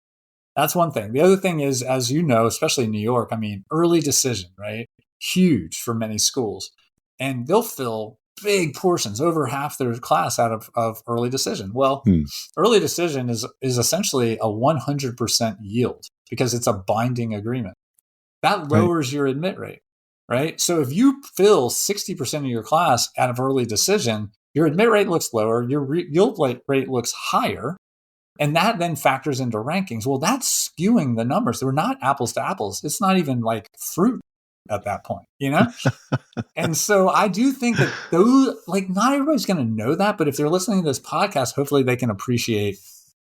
That's one thing. The other thing is, as you know, especially in New York, I mean, early decision, right? Huge for many schools. And they'll fill big portions, over half their class out of early decision. Well, early decision is essentially a 100% yield because it's a binding agreement. That lowers your admit rate, right? So if you fill 60% of your class out of early decision, your admit rate looks lower, your yield rate looks higher, and that then factors into rankings. Well, that's skewing the numbers. They're not apples to apples. It's not even like fruit at that point, And so I do think that not everybody's going to know that, but if they're listening to this podcast, hopefully they can appreciate,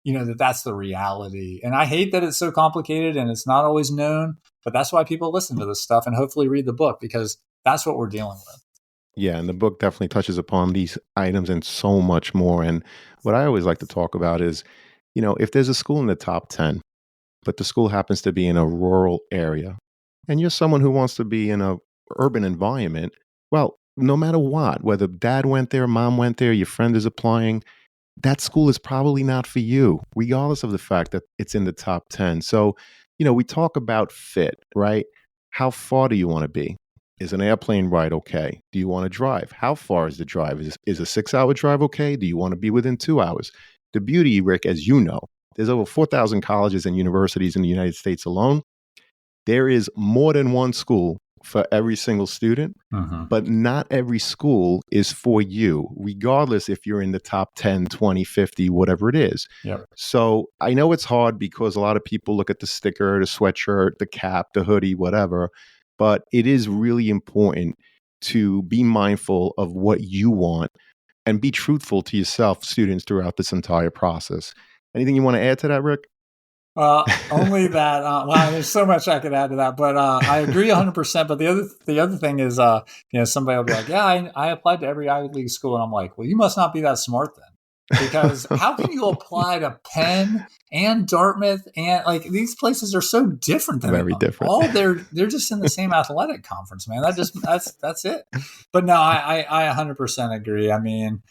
that that's the reality. And I hate that it's so complicated and it's not always known, but that's why people listen to this stuff and hopefully read the book because that's what we're dealing with. Yeah, and the book definitely touches upon these items and so much more. And what I always like to talk about is, if there's a school in the top 10, but the school happens to be in a rural area, and you're someone who wants to be in a urban environment, well, no matter what, whether dad went there, mom went there, your friend is applying, that school is probably not for you, regardless of the fact that it's in the top 10. So, we talk about fit, right? How far do you want to be? Is an airplane ride okay? Do you want to drive? How far is the drive? Is a 6-hour drive okay? Do you want to be within 2 hours? The beauty, Rick, as you know, there's over 4,000 colleges and universities in the United States alone. There is more than one school for every single student, but not every school is for you, regardless if you're in the top 10, 20, 50, whatever it is. Yep. So I know it's hard because a lot of people look at the sticker, the sweatshirt, the cap, the hoodie, whatever, but it is really important to be mindful of what you want and be truthful to yourself, students, throughout this entire process. Anything you want to add to that, Rick? Only that. Wow, there's so much I could add to that, but I agree 100%. But the other thing is, somebody will be like, "Yeah, I applied to every Ivy League school," and I'm like, "Well, you must not be that smart then, because how can you apply to Penn and Dartmouth and like these places are so different than very different. All they're just in the same athletic conference, man. That's it. But no, I 100% agree. I mean,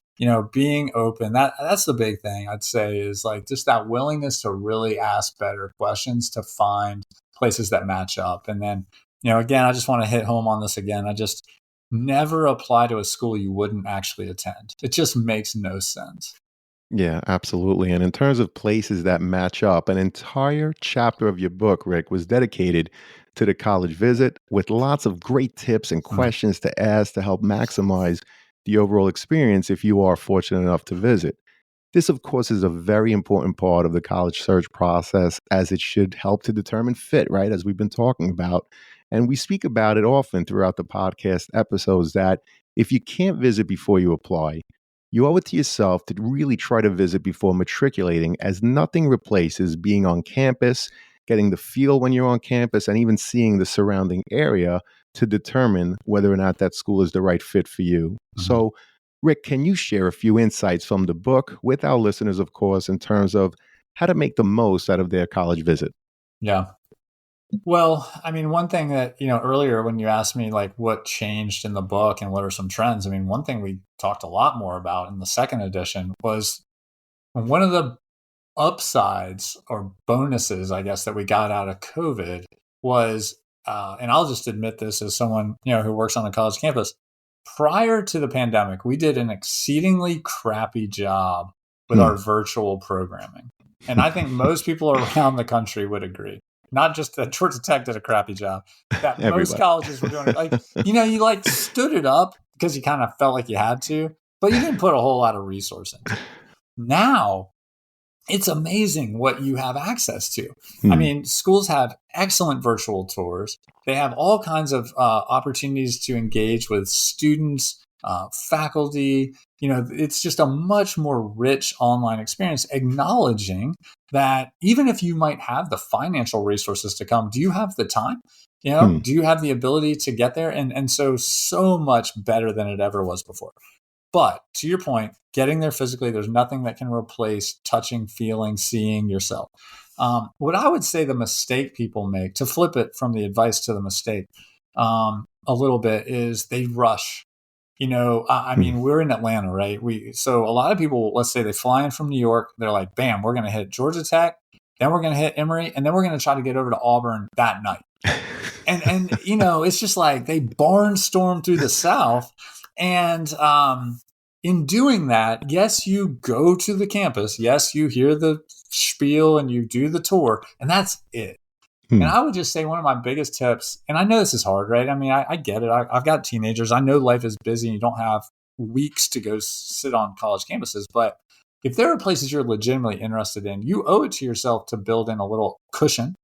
being open, that's the big thing I'd say is like just that willingness to really ask better questions to find places that match up. And then, again, I just want to hit home on this again. never apply to a school you wouldn't actually attend. It just makes no sense. Yeah, absolutely. And in terms of places that match up, an entire chapter of your book, Rick, was dedicated to the college visit with lots of great tips and Mm. questions to ask to help maximize the overall experience if you are fortunate enough to visit. This, of course, is a very important part of the college search process as it should help to determine fit, right? As we've been talking about. And we speak about it often throughout the podcast episodes that if you can't visit before you apply, you owe it to yourself to really try to visit before matriculating, as nothing replaces being on campus, getting the feel when you're on campus, and even seeing the surrounding area to determine whether or not that school is the right fit for you. Mhm. So, Rick, can you share a few insights from the book with our listeners, of course, in terms of how to make the most out of their college visit? Yeah. Well, I mean, one thing that, earlier when you asked me like what changed in the book and what are some trends, I mean, one thing we talked a lot more about in the second edition was one of the upsides or bonuses, I guess, that we got out of COVID was, and I'll just admit this as someone, who works on a college campus, prior to the pandemic, we did an exceedingly crappy job with Hmm. our virtual programming. And I think most people around the country would agree. Not just that Georgia Tech did a crappy job, that most Everybody. colleges were doing it. Like, you like stood it up because you kind of felt like you had to, but you didn't put a whole lot of resource into it. Now, it's amazing what you have access to. I Hmm. mean, schools have excellent virtual tours. They have all kinds of opportunities to engage with students, faculty. It's just a much more rich online experience, acknowledging that even if you might have the financial resources to come, do you have the time? Hmm. Do you have the ability to get there? And so much better than it ever was before. But to your point, getting there physically, there's nothing that can replace touching, feeling, seeing yourself. What I would say the mistake people make, to flip it from the advice to the mistake a little bit, is they rush. I Hmm. mean, we're in Atlanta, right? So a lot of people, let's say they fly in from New York, they're like, bam, we're going to hit Georgia Tech, then we're going to hit Emory, and then we're going to try to get over to Auburn that night. And it's just like they barnstorm through the South, and in doing that, yes, you go to the campus, yes, you hear the spiel and you do the tour, and that's it. And Hmm. I would just say one of my biggest tips, and I know this is hard, right? I mean, I get it. I've got teenagers. I know life is busy and you don't have weeks to go sit on college campuses. But if there are places you're legitimately interested in, you owe it to yourself to build in a little cushion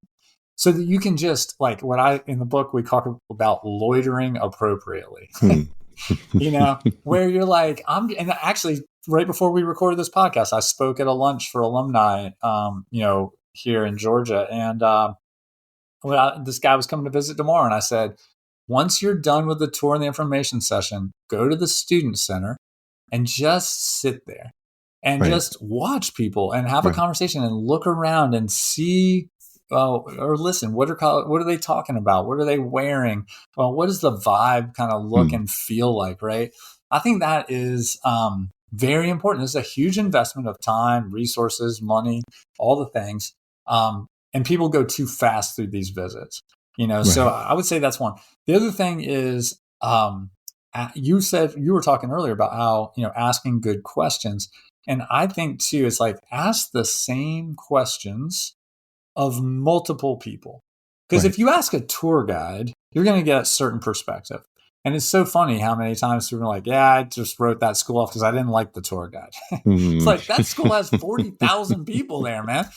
so that you can just, like, in the book we talk about loitering appropriately. Hmm. Where you're like, and actually right before we recorded this podcast, I spoke at a lunch for alumni, here in Georgia. And this guy was coming to visit tomorrow. And I said, once you're done with the tour and the information session, go to the student center and just sit there and Right. just watch people and have a Right. conversation and look around and see or listen. What are they talking about? What are they wearing? Well, what does the vibe kind of look Hmm. and feel like? Right. I think that is very important. It's a huge investment of time, resources, money, all the things. And people go too fast through these visits. So Right. I would say that's one. The other thing is, you said you were talking earlier about how asking good questions, and I think too it's like ask the same questions of multiple people, because Right. if you ask a tour guide, you're going to get a certain perspective. And it's so funny how many times people are like, yeah, I just wrote that school off because I didn't like the tour guide. It's Hmm. like that school has 40,000 people there, man.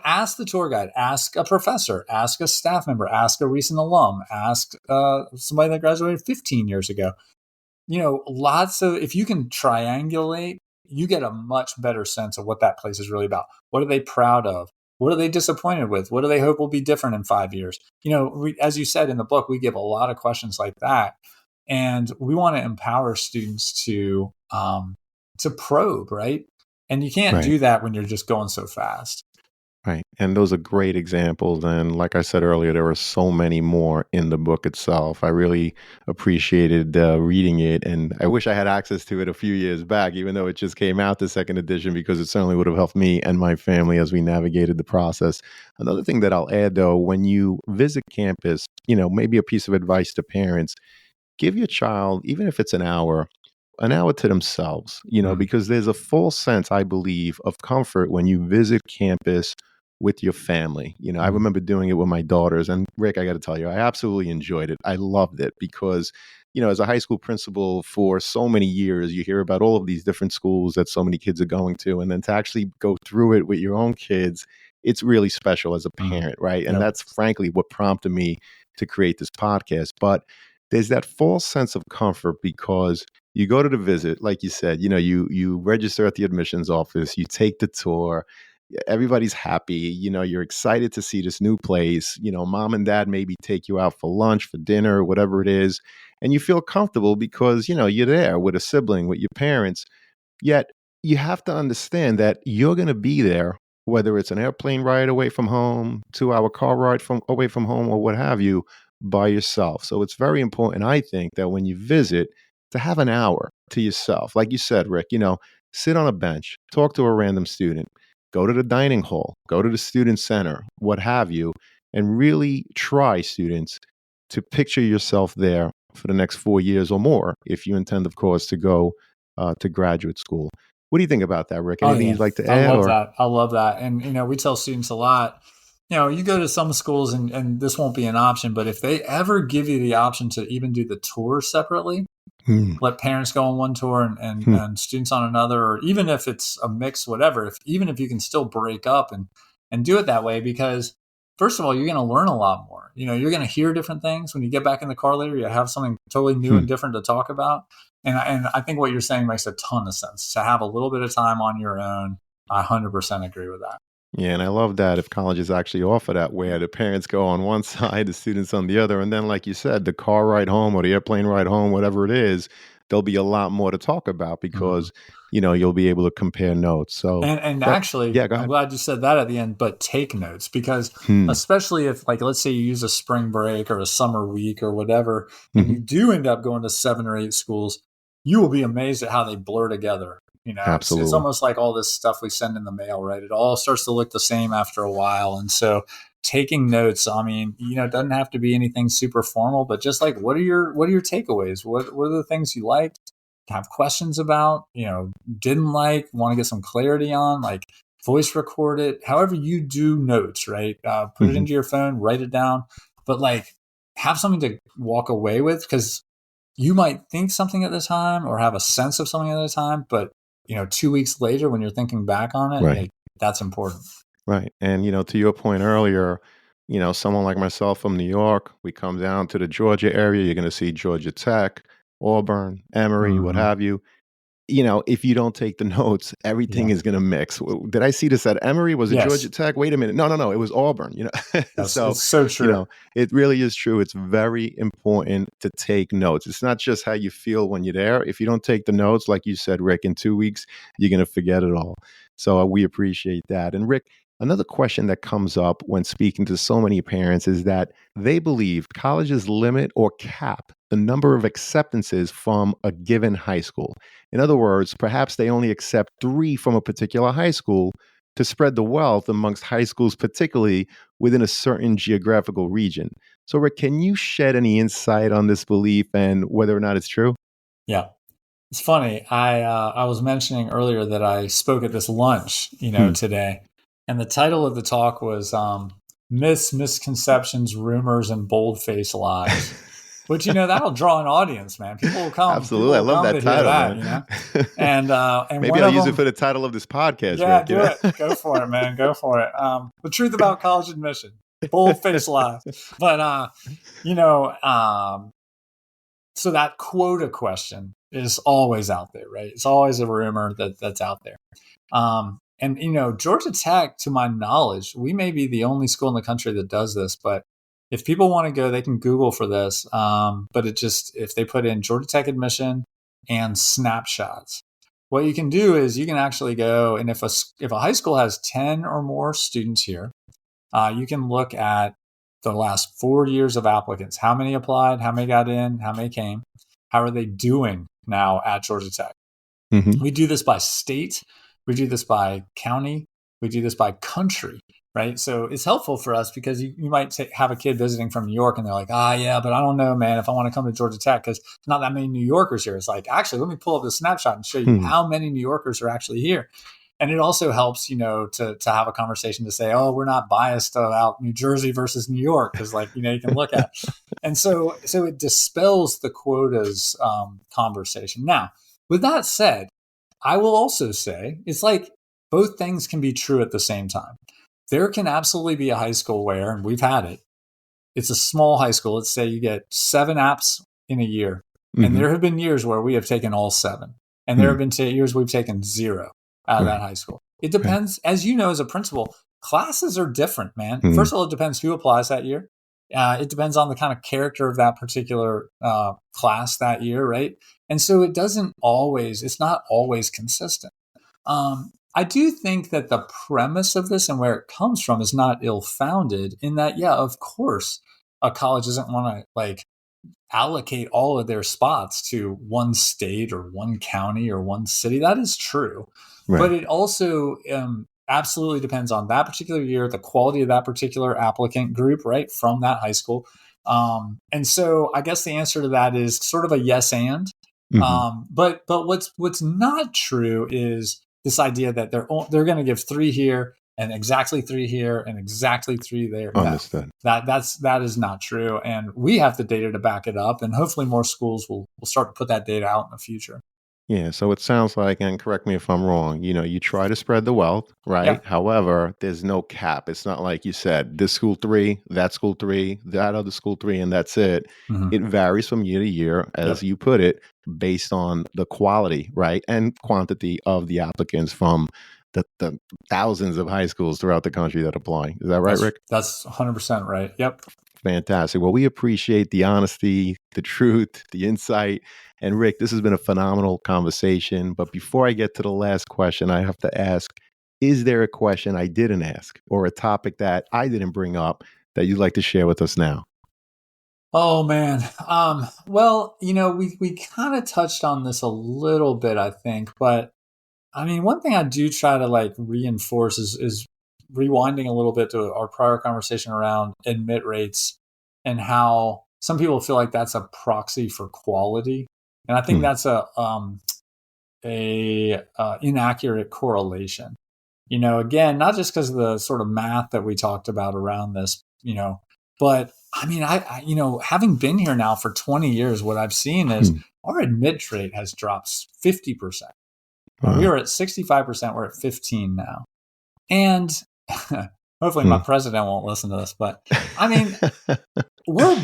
Ask the tour guide, ask a professor, ask a staff member, ask a recent alum, ask somebody that graduated 15 years ago. If you can triangulate, you get a much better sense of what that place is really about. What are they proud of? What are they disappointed with? What do they hope will be different in 5 years? As you said in the book, we give a lot of questions like that. And we want to empower students to probe, right? And you can't Right. do that when you're just going so fast. Right. And those are great examples. And like I said earlier, there are so many more in the book itself. I really appreciated reading it. And I wish I had access to it a few years back, even though it just came out the second edition, because it certainly would have helped me and my family as we navigated the process. Another thing that I'll add, though, when you visit campus, maybe a piece of advice to parents, give your child, even if it's an hour to themselves, Mm, because there's a full sense, I believe, of comfort when you visit campus with your family. I mm, remember doing it with my daughters. And Rick, I got to tell you, I absolutely enjoyed it. I loved it because, as a high school principal for so many years, you hear about all of these different schools that so many kids are going to. And then to actually go through it with your own kids, it's really special as a mm. parent, right? And Yep. that's frankly what prompted me to create this podcast. But there's that false sense of comfort because you go to the visit, like you said, you register at the admissions office, you take the tour, everybody's happy, you're excited to see this new place, mom and dad maybe take you out for lunch, for dinner, whatever it is, and you feel comfortable because, you're there with a sibling, with your parents. Yet you have to understand that you're going to be there, whether it's an airplane ride away from home, 2 hour car ride from away from home, or what have you, by yourself. So it's very important, I think, that when you visit, to have an hour to yourself. Like you said, Rick, sit on a bench, talk to a random student, go to the dining hall, go to the student center, what have you, and really try, students, to picture yourself there for the next 4 years or more, if you intend, of course, to go to graduate school. What do you think about that, Rick? Oh Anything yeah, you'd like to I add? love Or that. I love that. And we tell students a lot. You go to some schools, and this won't be an option, but if they ever give you the option to even do the tour separately, Hmm, let parents go on one tour hmm, and students on another, or even if it's a mix, whatever, even if you can still break up and do it that way, because first of all, you're going to learn a lot more. You're going to hear different things when you get back in the car later. You have something totally new hmm. and different to talk about. And I think what you're saying makes a ton of sense, to have a little bit of time on your own. I 100% agree with that. Yeah, and I love that if colleges actually offer that, where the parents go on one side, the students on the other, and then, like you said, the car ride home or the airplane ride home, whatever it is, there'll be a lot more to talk about Mhm. because you'll be able to compare notes. So And that, actually, yeah, go I'm ahead. glad you said that at the end, but take notes, because Hmm. especially if, like, let's say you use a spring break or a summer week or whatever, and Hmm. you do end up going to 7 or 8 schools, you will be amazed at how they blur together. It's Absolutely. almost like all this stuff we send in the mail, right? It all starts to look the same after a while. And so taking notes, I mean, it doesn't have to be anything super formal, but just like, what are your takeaways? What are the things you liked, have questions about, didn't like, want to get some clarity on, like voice record it, however you do notes, right? Put it Hmm. into your phone, write it down, but like have something to walk away with, because you might think something at the time or have a sense of something at the time, but 2 weeks later when you're thinking back on it, Right. like, that's important. Right. And, to your point earlier, someone like myself from New York, we come down to the Georgia area, you're going to see Georgia Tech, Auburn, Emory, what Hmm. have you. If you don't take the notes, everything Yeah. is going to mix. Did I see this at Emory? Was it Georgia Yes. Tech? Wait a minute. No, no, no. It was Auburn. Yes. So, It's so true. it really is true. It's very important to take notes. It's not just how you feel when you're there. If you don't take the notes, like you said, Rick, in 2 weeks, you're going to forget it all. So we appreciate that. And Rick, another question that comes up when speaking to so many parents is that they believe colleges limit or cap the number of acceptances from a given high school. In other words, perhaps they only accept 3 from a particular high school to spread the wealth amongst high schools, particularly within a certain geographical region. So, Rick, can you shed any insight on this belief and whether or not it's true? Yeah. It's funny. I was mentioning earlier that I spoke at this lunch, Hmm. today, and the title of the talk was "Myths, Misconceptions, Rumors, and Bold-Faced Lies." Which, that'll draw an audience, man. People will come. People Absolutely. I will love come that to hear title, that, man. and Maybe one I'll of use it them. for the title of this podcast, Yeah, Rick. do it. Go for it, man. Go for it. The truth about college admission, bold-faced lies. But you know, so that quota question is always out there, right? It's always a rumor that's out there. And Georgia Tech, to my knowledge, we may be the only school in the country that does this. But if people want to go, they can Google for this. But if they put in Georgia Tech admission and snapshots, what you can do is you can actually go, and if a high school has 10 or more students here, you can look at the last 4 years of applicants. How many applied? How many got in? How many came? How are they doing now at Georgia Tech? Hmm. We do this by state. We do this by county. We do this by country. right? So it's helpful for us because you might have a kid visiting from New York and they're like, yeah, but I don't know, man, if I want to come to Georgia Tech because not that many New Yorkers here. It's like, actually, let me pull up the snapshot and show you Hmm. how many New Yorkers are actually here. And it also helps, to have a conversation to say, oh, we're not biased about New Jersey versus New York because, like, you can look at. And so it dispels the quotas conversation. Now, with that said, I will also say it's like both things can be true at the same time. There can absolutely be a high school where, and we've had it, it's a small high school. Let's say you get 7 apps in a year. And Mm-hmm. there have been years where we have taken all 7. And there Hmm. have been years we've taken 0 out of that Right. high school. It Right. depends, as you know, as a principal, classes are different, man. Hmm. First of all, it depends who applies that year. It depends on the kind of character of that particular class that year, right? And so it's not always consistent. I do think that the premise of this and where it comes from is not ill-founded in that, yeah, of course, a college doesn't want to like allocate all of their spots to one state or one county or one city. That is true. But Right. it also absolutely depends on that particular year, the quality of that particular applicant group, right, from that high school. And so I guess the answer to that is sort of a yes and. Hmm. But what's not true is this idea that they're going to give 3 here and exactly 3 here and exactly 3 there. No, Understood. that is not true, and we have the data to back it up, and hopefully more schools will start to put that data out in the future. Yeah, so it sounds like, and correct me if I'm wrong, you try to spread the wealth, Yeah. right? However, there's no cap. It's not like you said, this school 3, that school 3, that other school 3, and that's it. Hmm. It varies from year to year, as Yep. you put it, based on the quality, right? And quantity of the applicants from the thousands of high schools throughout the country that apply. Is that right, That's Rick? that's 100% right. Yep. Fantastic. Well, we appreciate the honesty, the truth, the insight. And Rick, this has been a phenomenal conversation. But before I get to the last question, I have to ask, is there a question I didn't ask or a topic that I didn't bring up that you'd like to share with us now? Oh man. Well, we kind of touched on this a little bit, I think, but I mean, one thing I do try to like reinforce is rewinding a little bit to our prior conversation around admit rates and how some people feel like that's a proxy for quality, and I think Hmm. that's a inaccurate correlation. Again, not just because of the sort of math that we talked about around this, but I mean, having been here now for 20 years, what I've seen is Hmm. our admit rate has dropped 50%. We Wow. were at 65%. We're at 15 now. And hopefully my Hmm. president won't listen to this, but I mean, we're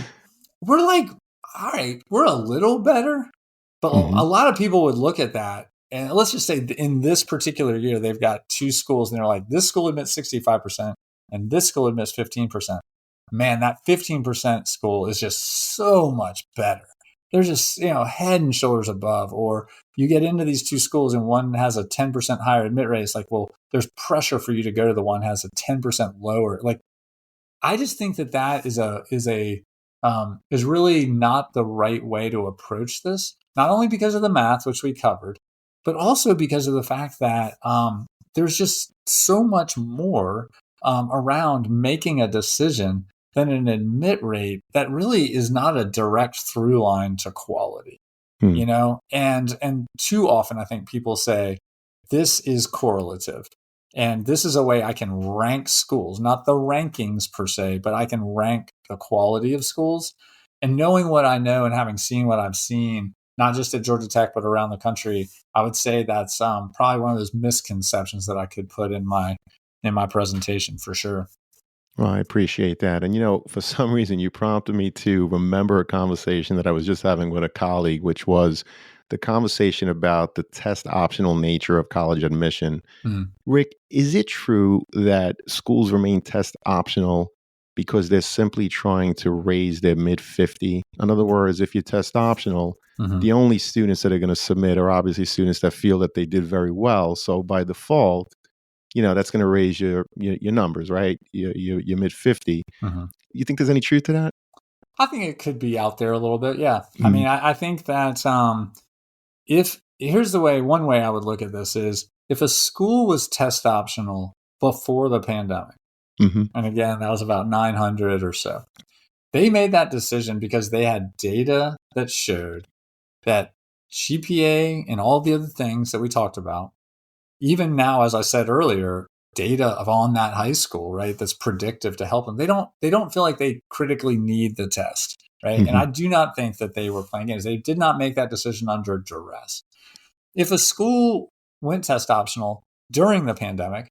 we're like, all right, we're a little better, but Hmm. a lot of people would look at that. And let's just say in this particular year, they've got 2 schools and they're like, this school admits 65% and this school admits 15%. Man, that 15% school is just so much better. They're just, head and shoulders above. Or you get into these 2 schools and one has a 10% higher admit rate. It's like, well, there's pressure for you to go to the one has a 10% lower. Like, I just think that is really not the right way to approach this. Not only because of the math, which we covered, but also because of the fact that there's just so much more around making a decision than an admit rate that really is not a direct through line to quality. Hmm. And too often I think people say this is correlative. And this is a way I can rank schools, not the rankings per se, but I can rank the quality of schools. And knowing what I know and having seen what I've seen, not just at Georgia Tech, but around the country, I would say that's probably one of those misconceptions that I could put in my presentation for sure. Well, I appreciate that. And, for some reason, you prompted me to remember a conversation that I was just having with a colleague, which was the conversation about the test optional nature of college admission. Mm, Rick, is it true that schools remain test optional because they're simply trying to raise their mid 50? In other words, if you're test optional, mhm. the only students that are going to submit are obviously students that feel that they did very well. So by default, that's going to raise your numbers, right? Your mid 50. Mhm. You think there's any truth to that? I think it could be out there a little bit. Yeah. I Mm. mean, I think that if here's one way I would look at this is if a school was test optional before the pandemic, And again, that was about 900 or so. They made that decision because they had data that showed that GPA and all the other things that we talked about, even now, as I said earlier, data on that high school, right, that's predictive to help them. They don't feel like they critically need the test, right? And I do not think that they were playing games. They did not make that decision under duress. If a school went test optional during the pandemic,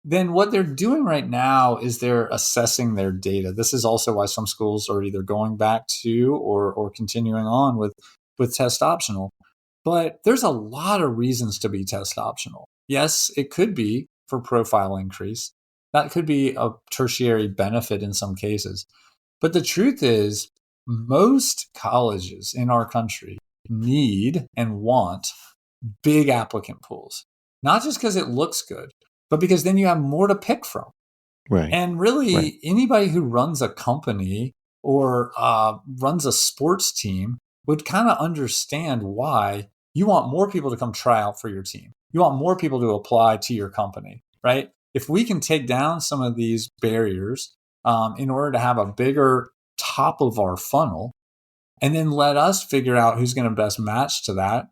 then what they're doing right now is they're assessing their data. This is also why some schools are either going back to or continuing on with test optional. But there's a lot of reasons to be test optional. Yes, it could be for profile increase. That could be a tertiary benefit in some cases. But the truth is, most colleges in our country need and want big applicant pools, not just because it looks good, but because then you have more to pick from. Right. And really, Right. anybody who runs a company or runs a sports team would kind of understand why you want more people to come try out for your team. You want more people to apply to your company, right? If we can take down some of these barriers in order to have a bigger top of our funnel, and then let us figure out who's going to best match to that.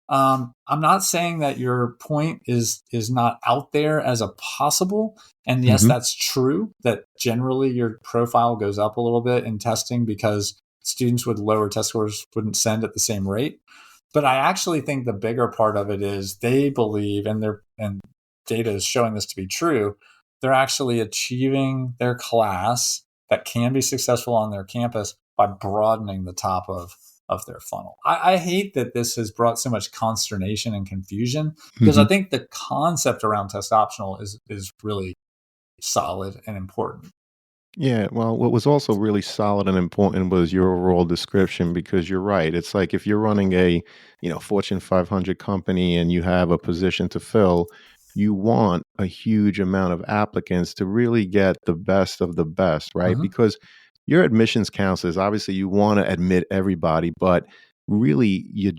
I'm not saying that your point is not out there as a possible, and yes, that's true. That generally your profile goes up a little bit in testing because students with lower test scores wouldn't send at the same rate. But I actually think the bigger part of it is they believe, and data is showing this to be true. They're actually achieving their class that can be successful on their campus by broadening the top of their funnel. I hate that this has brought so much consternation and confusion because I think the concept around test optional is really solid and important. Yeah, well, what was also really solid and important was your overall description because you're right. It's like if you're running a, Fortune 500 company and you have a position to fill, you want a huge amount of applicants to really get the best of the best, right? Mhm. Because your admissions counselors, obviously you want to admit everybody, but really your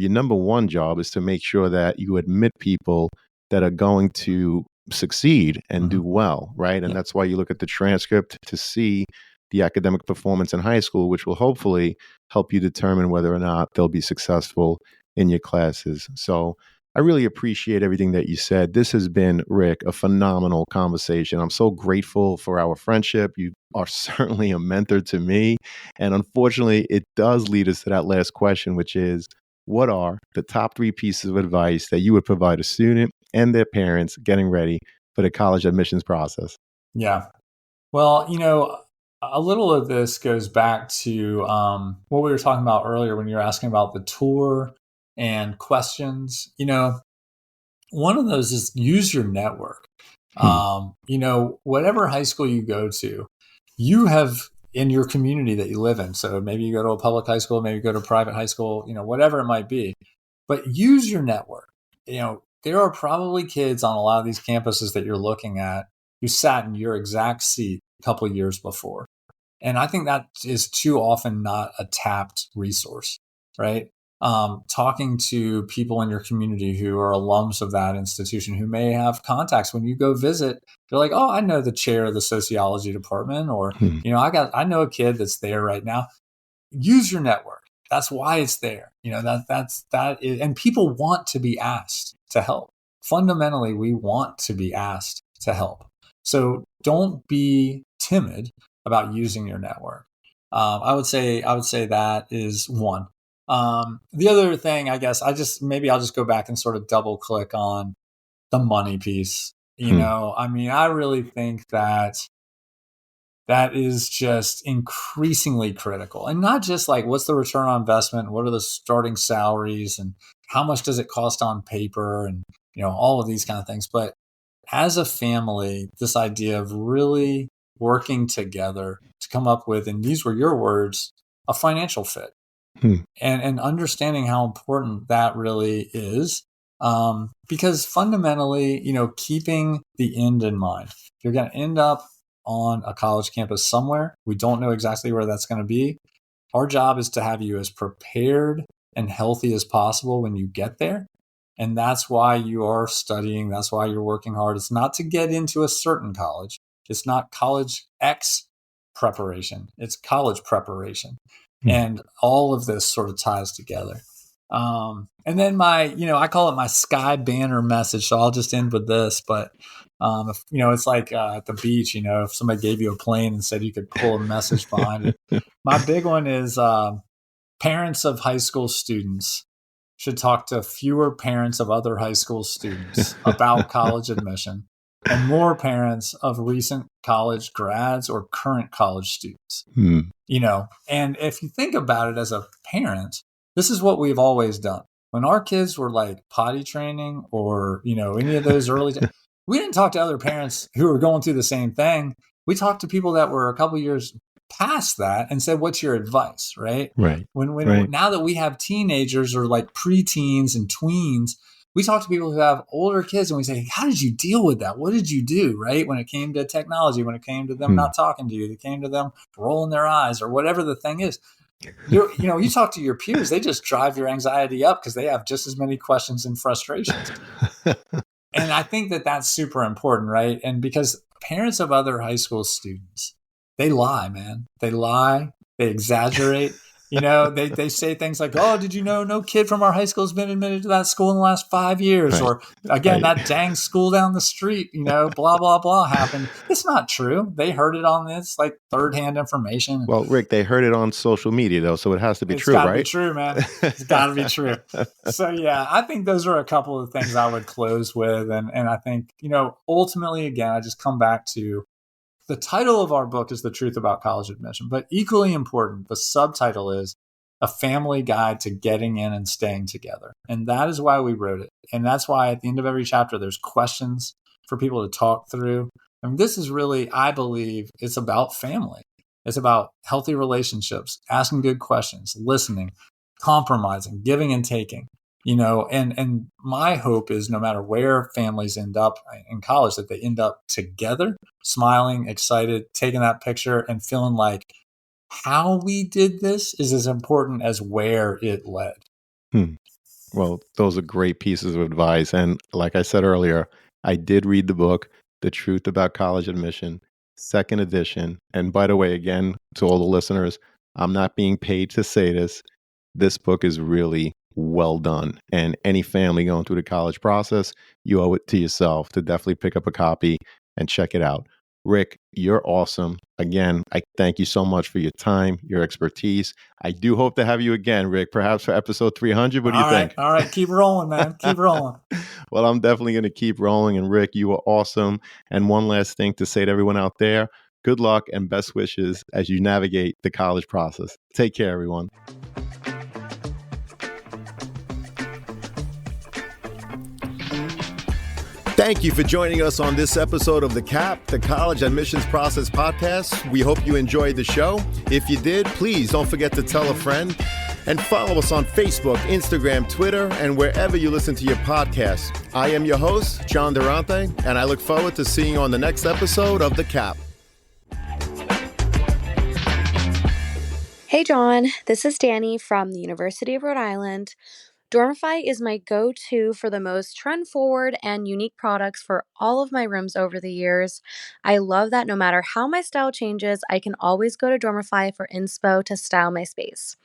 number one job is to make sure that you admit people that are going to succeed and do Mhm. well, right? And Yeah. that's why you look at the transcript to see the academic performance in high school, which will hopefully help you determine whether or not they'll be successful in your classes. So I really appreciate everything that you said. This has been, Rick, a phenomenal conversation. I'm so grateful for our friendship. You are certainly a mentor to me. And unfortunately, it does lead us to that last question, which is what are the top three pieces of advice that you would provide a student and their parents getting ready for the college admissions process? Yeah. Well, a little of this goes back to what we were talking about earlier when you were asking about the tour and questions. One of those is use your network. Hmm. Whatever high school you go to, you have in your community that you live in. So maybe you go to a public high school, maybe you go to a private high school, whatever it might be. But use your network. There are probably kids on a lot of these campuses that you're looking at who sat in your exact seat a couple of years before. And I think that is too often not a tapped resource, right? Talking to people in your community who are alums of that institution who may have contacts when you go visit, they're like, oh, I know the chair of the sociology department, or, Hmm. I know a kid that's there right now. Use your network. That's why it's there. That is, and people want to be asked to help. Fundamentally, we want to be asked to help. So don't be timid about using your network. I would say that is one. The other thing, I guess, I'll just go back and sort of double click on the money piece. Hmm. I really think that is just increasingly critical. And not just like what's the return on investment, what are the starting salaries, and how much does it cost on paper, and all of these kind of things. But as a family, this idea of really working together to come up with, and these were your words, a financial fit, Hmm. and understanding how important that really is. Because fundamentally, keeping the end in mind, you're going to end up on a college campus somewhere. We don't know exactly where that's going to be. Our job is to have you as prepared and healthy as possible when you get there. And that's why you are studying. That's why you're working hard. It's not to get into a certain college. It's not college X preparation, it's college preparation. Hmm. And all of this sort of ties together. And then I call it my sky banner message. So I'll just end with this. But, if, it's like at the beach, if somebody gave you a plane and said you could pull a message behind it. My big one is parents of high school students should talk to fewer parents of other high school students about college admission and more parents of recent college grads or current college students. And if you think about it as a parent, this is what we've always done. When our kids were like potty training or, any of those we didn't talk to other parents who were going through the same thing. We talked to people that were a couple years past that and said, what's your advice? Right. Right. Now that we have teenagers or like preteens and tweens, we talk to people who have older kids and we say, how did you deal with that? What did you do? Right. When it came to technology, when it came to them not talking to you, it came to them rolling their eyes or whatever the thing is. You talk to your peers, they just drive your anxiety up because they have just as many questions and frustrations. And I think that that's super important, right? And because parents of other high school students, they lie, man. They lie. They exaggerate. They say things like, oh, did you know no kid from our high school has been admitted to that school in the last 5 years? Right. Or again, that dang school down the street, blah, blah, blah happened. It's not true. They heard it on this like third-hand information. Well, Rick, they heard it on social media though, so it has to be true, right? It's got to be true, man. It's got to be true. So yeah, I think those are a couple of things I would close with. And I think, ultimately, again, I just come back to the title of our book is The Truth About College Admission, but equally important, the subtitle is A Family Guide to Getting In and Staying Together. And that is why we wrote it. And that's why at the end of every chapter, there's questions for people to talk through. And this is really, I believe, it's about family. It's about healthy relationships, asking good questions, listening, compromising, giving and taking. And my hope is no matter where families end up in college, that they end up together, smiling, excited, taking that picture and feeling like how we did this is as important as where it led. Well, those are great pieces of advice. And like I said earlier, I did read the book, The Truth About College Admission, second edition. And by the way, again, to all the listeners, I'm not being paid to say this. This book is really well done. And any family going through the college process, you owe it to yourself to definitely pick up a copy and check it out. Rick, you're awesome. Again, I thank you so much for your time, your expertise. I do hope to have you again, Rick, perhaps for episode 300. What do you think? All right. Keep rolling, man. Keep rolling. Well, I'm definitely going to keep rolling. And Rick, you are awesome. And one last thing to say to everyone out there, good luck and best wishes as you navigate the college process. Take care, everyone. Thank you for joining us on this episode of the CAP, the College Admissions Process Podcast. We hope you enjoyed the show. If you did, please don't forget to tell a friend and follow us on Facebook, Instagram, Twitter, and wherever you listen to your podcasts. I am your host, John Durante, and I look forward to seeing you on the next episode of the CAP. Hey, John. This is Danny from the University of Rhode Island. Dormify is my go-to for the most trend-forward and unique products for all of my rooms over the years. I love that no matter how my style changes, I can always go to Dormify for inspo to style my space.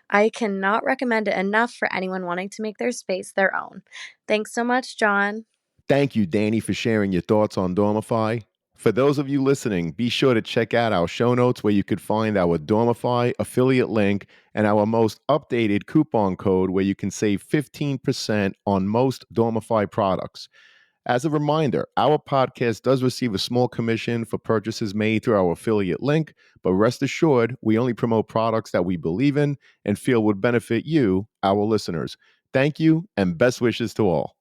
I cannot recommend it enough for anyone wanting to make their space their own. Thanks so much, John. Thank you, Danny, for sharing your thoughts on Dormify. For those of you listening, be sure to check out our show notes where you could find our Dormify affiliate link and our most updated coupon code where you can save 15% on most Dormify products. As a reminder, our podcast does receive a small commission for purchases made through our affiliate link, but rest assured, we only promote products that we believe in and feel would benefit you, our listeners. Thank you, and best wishes to all.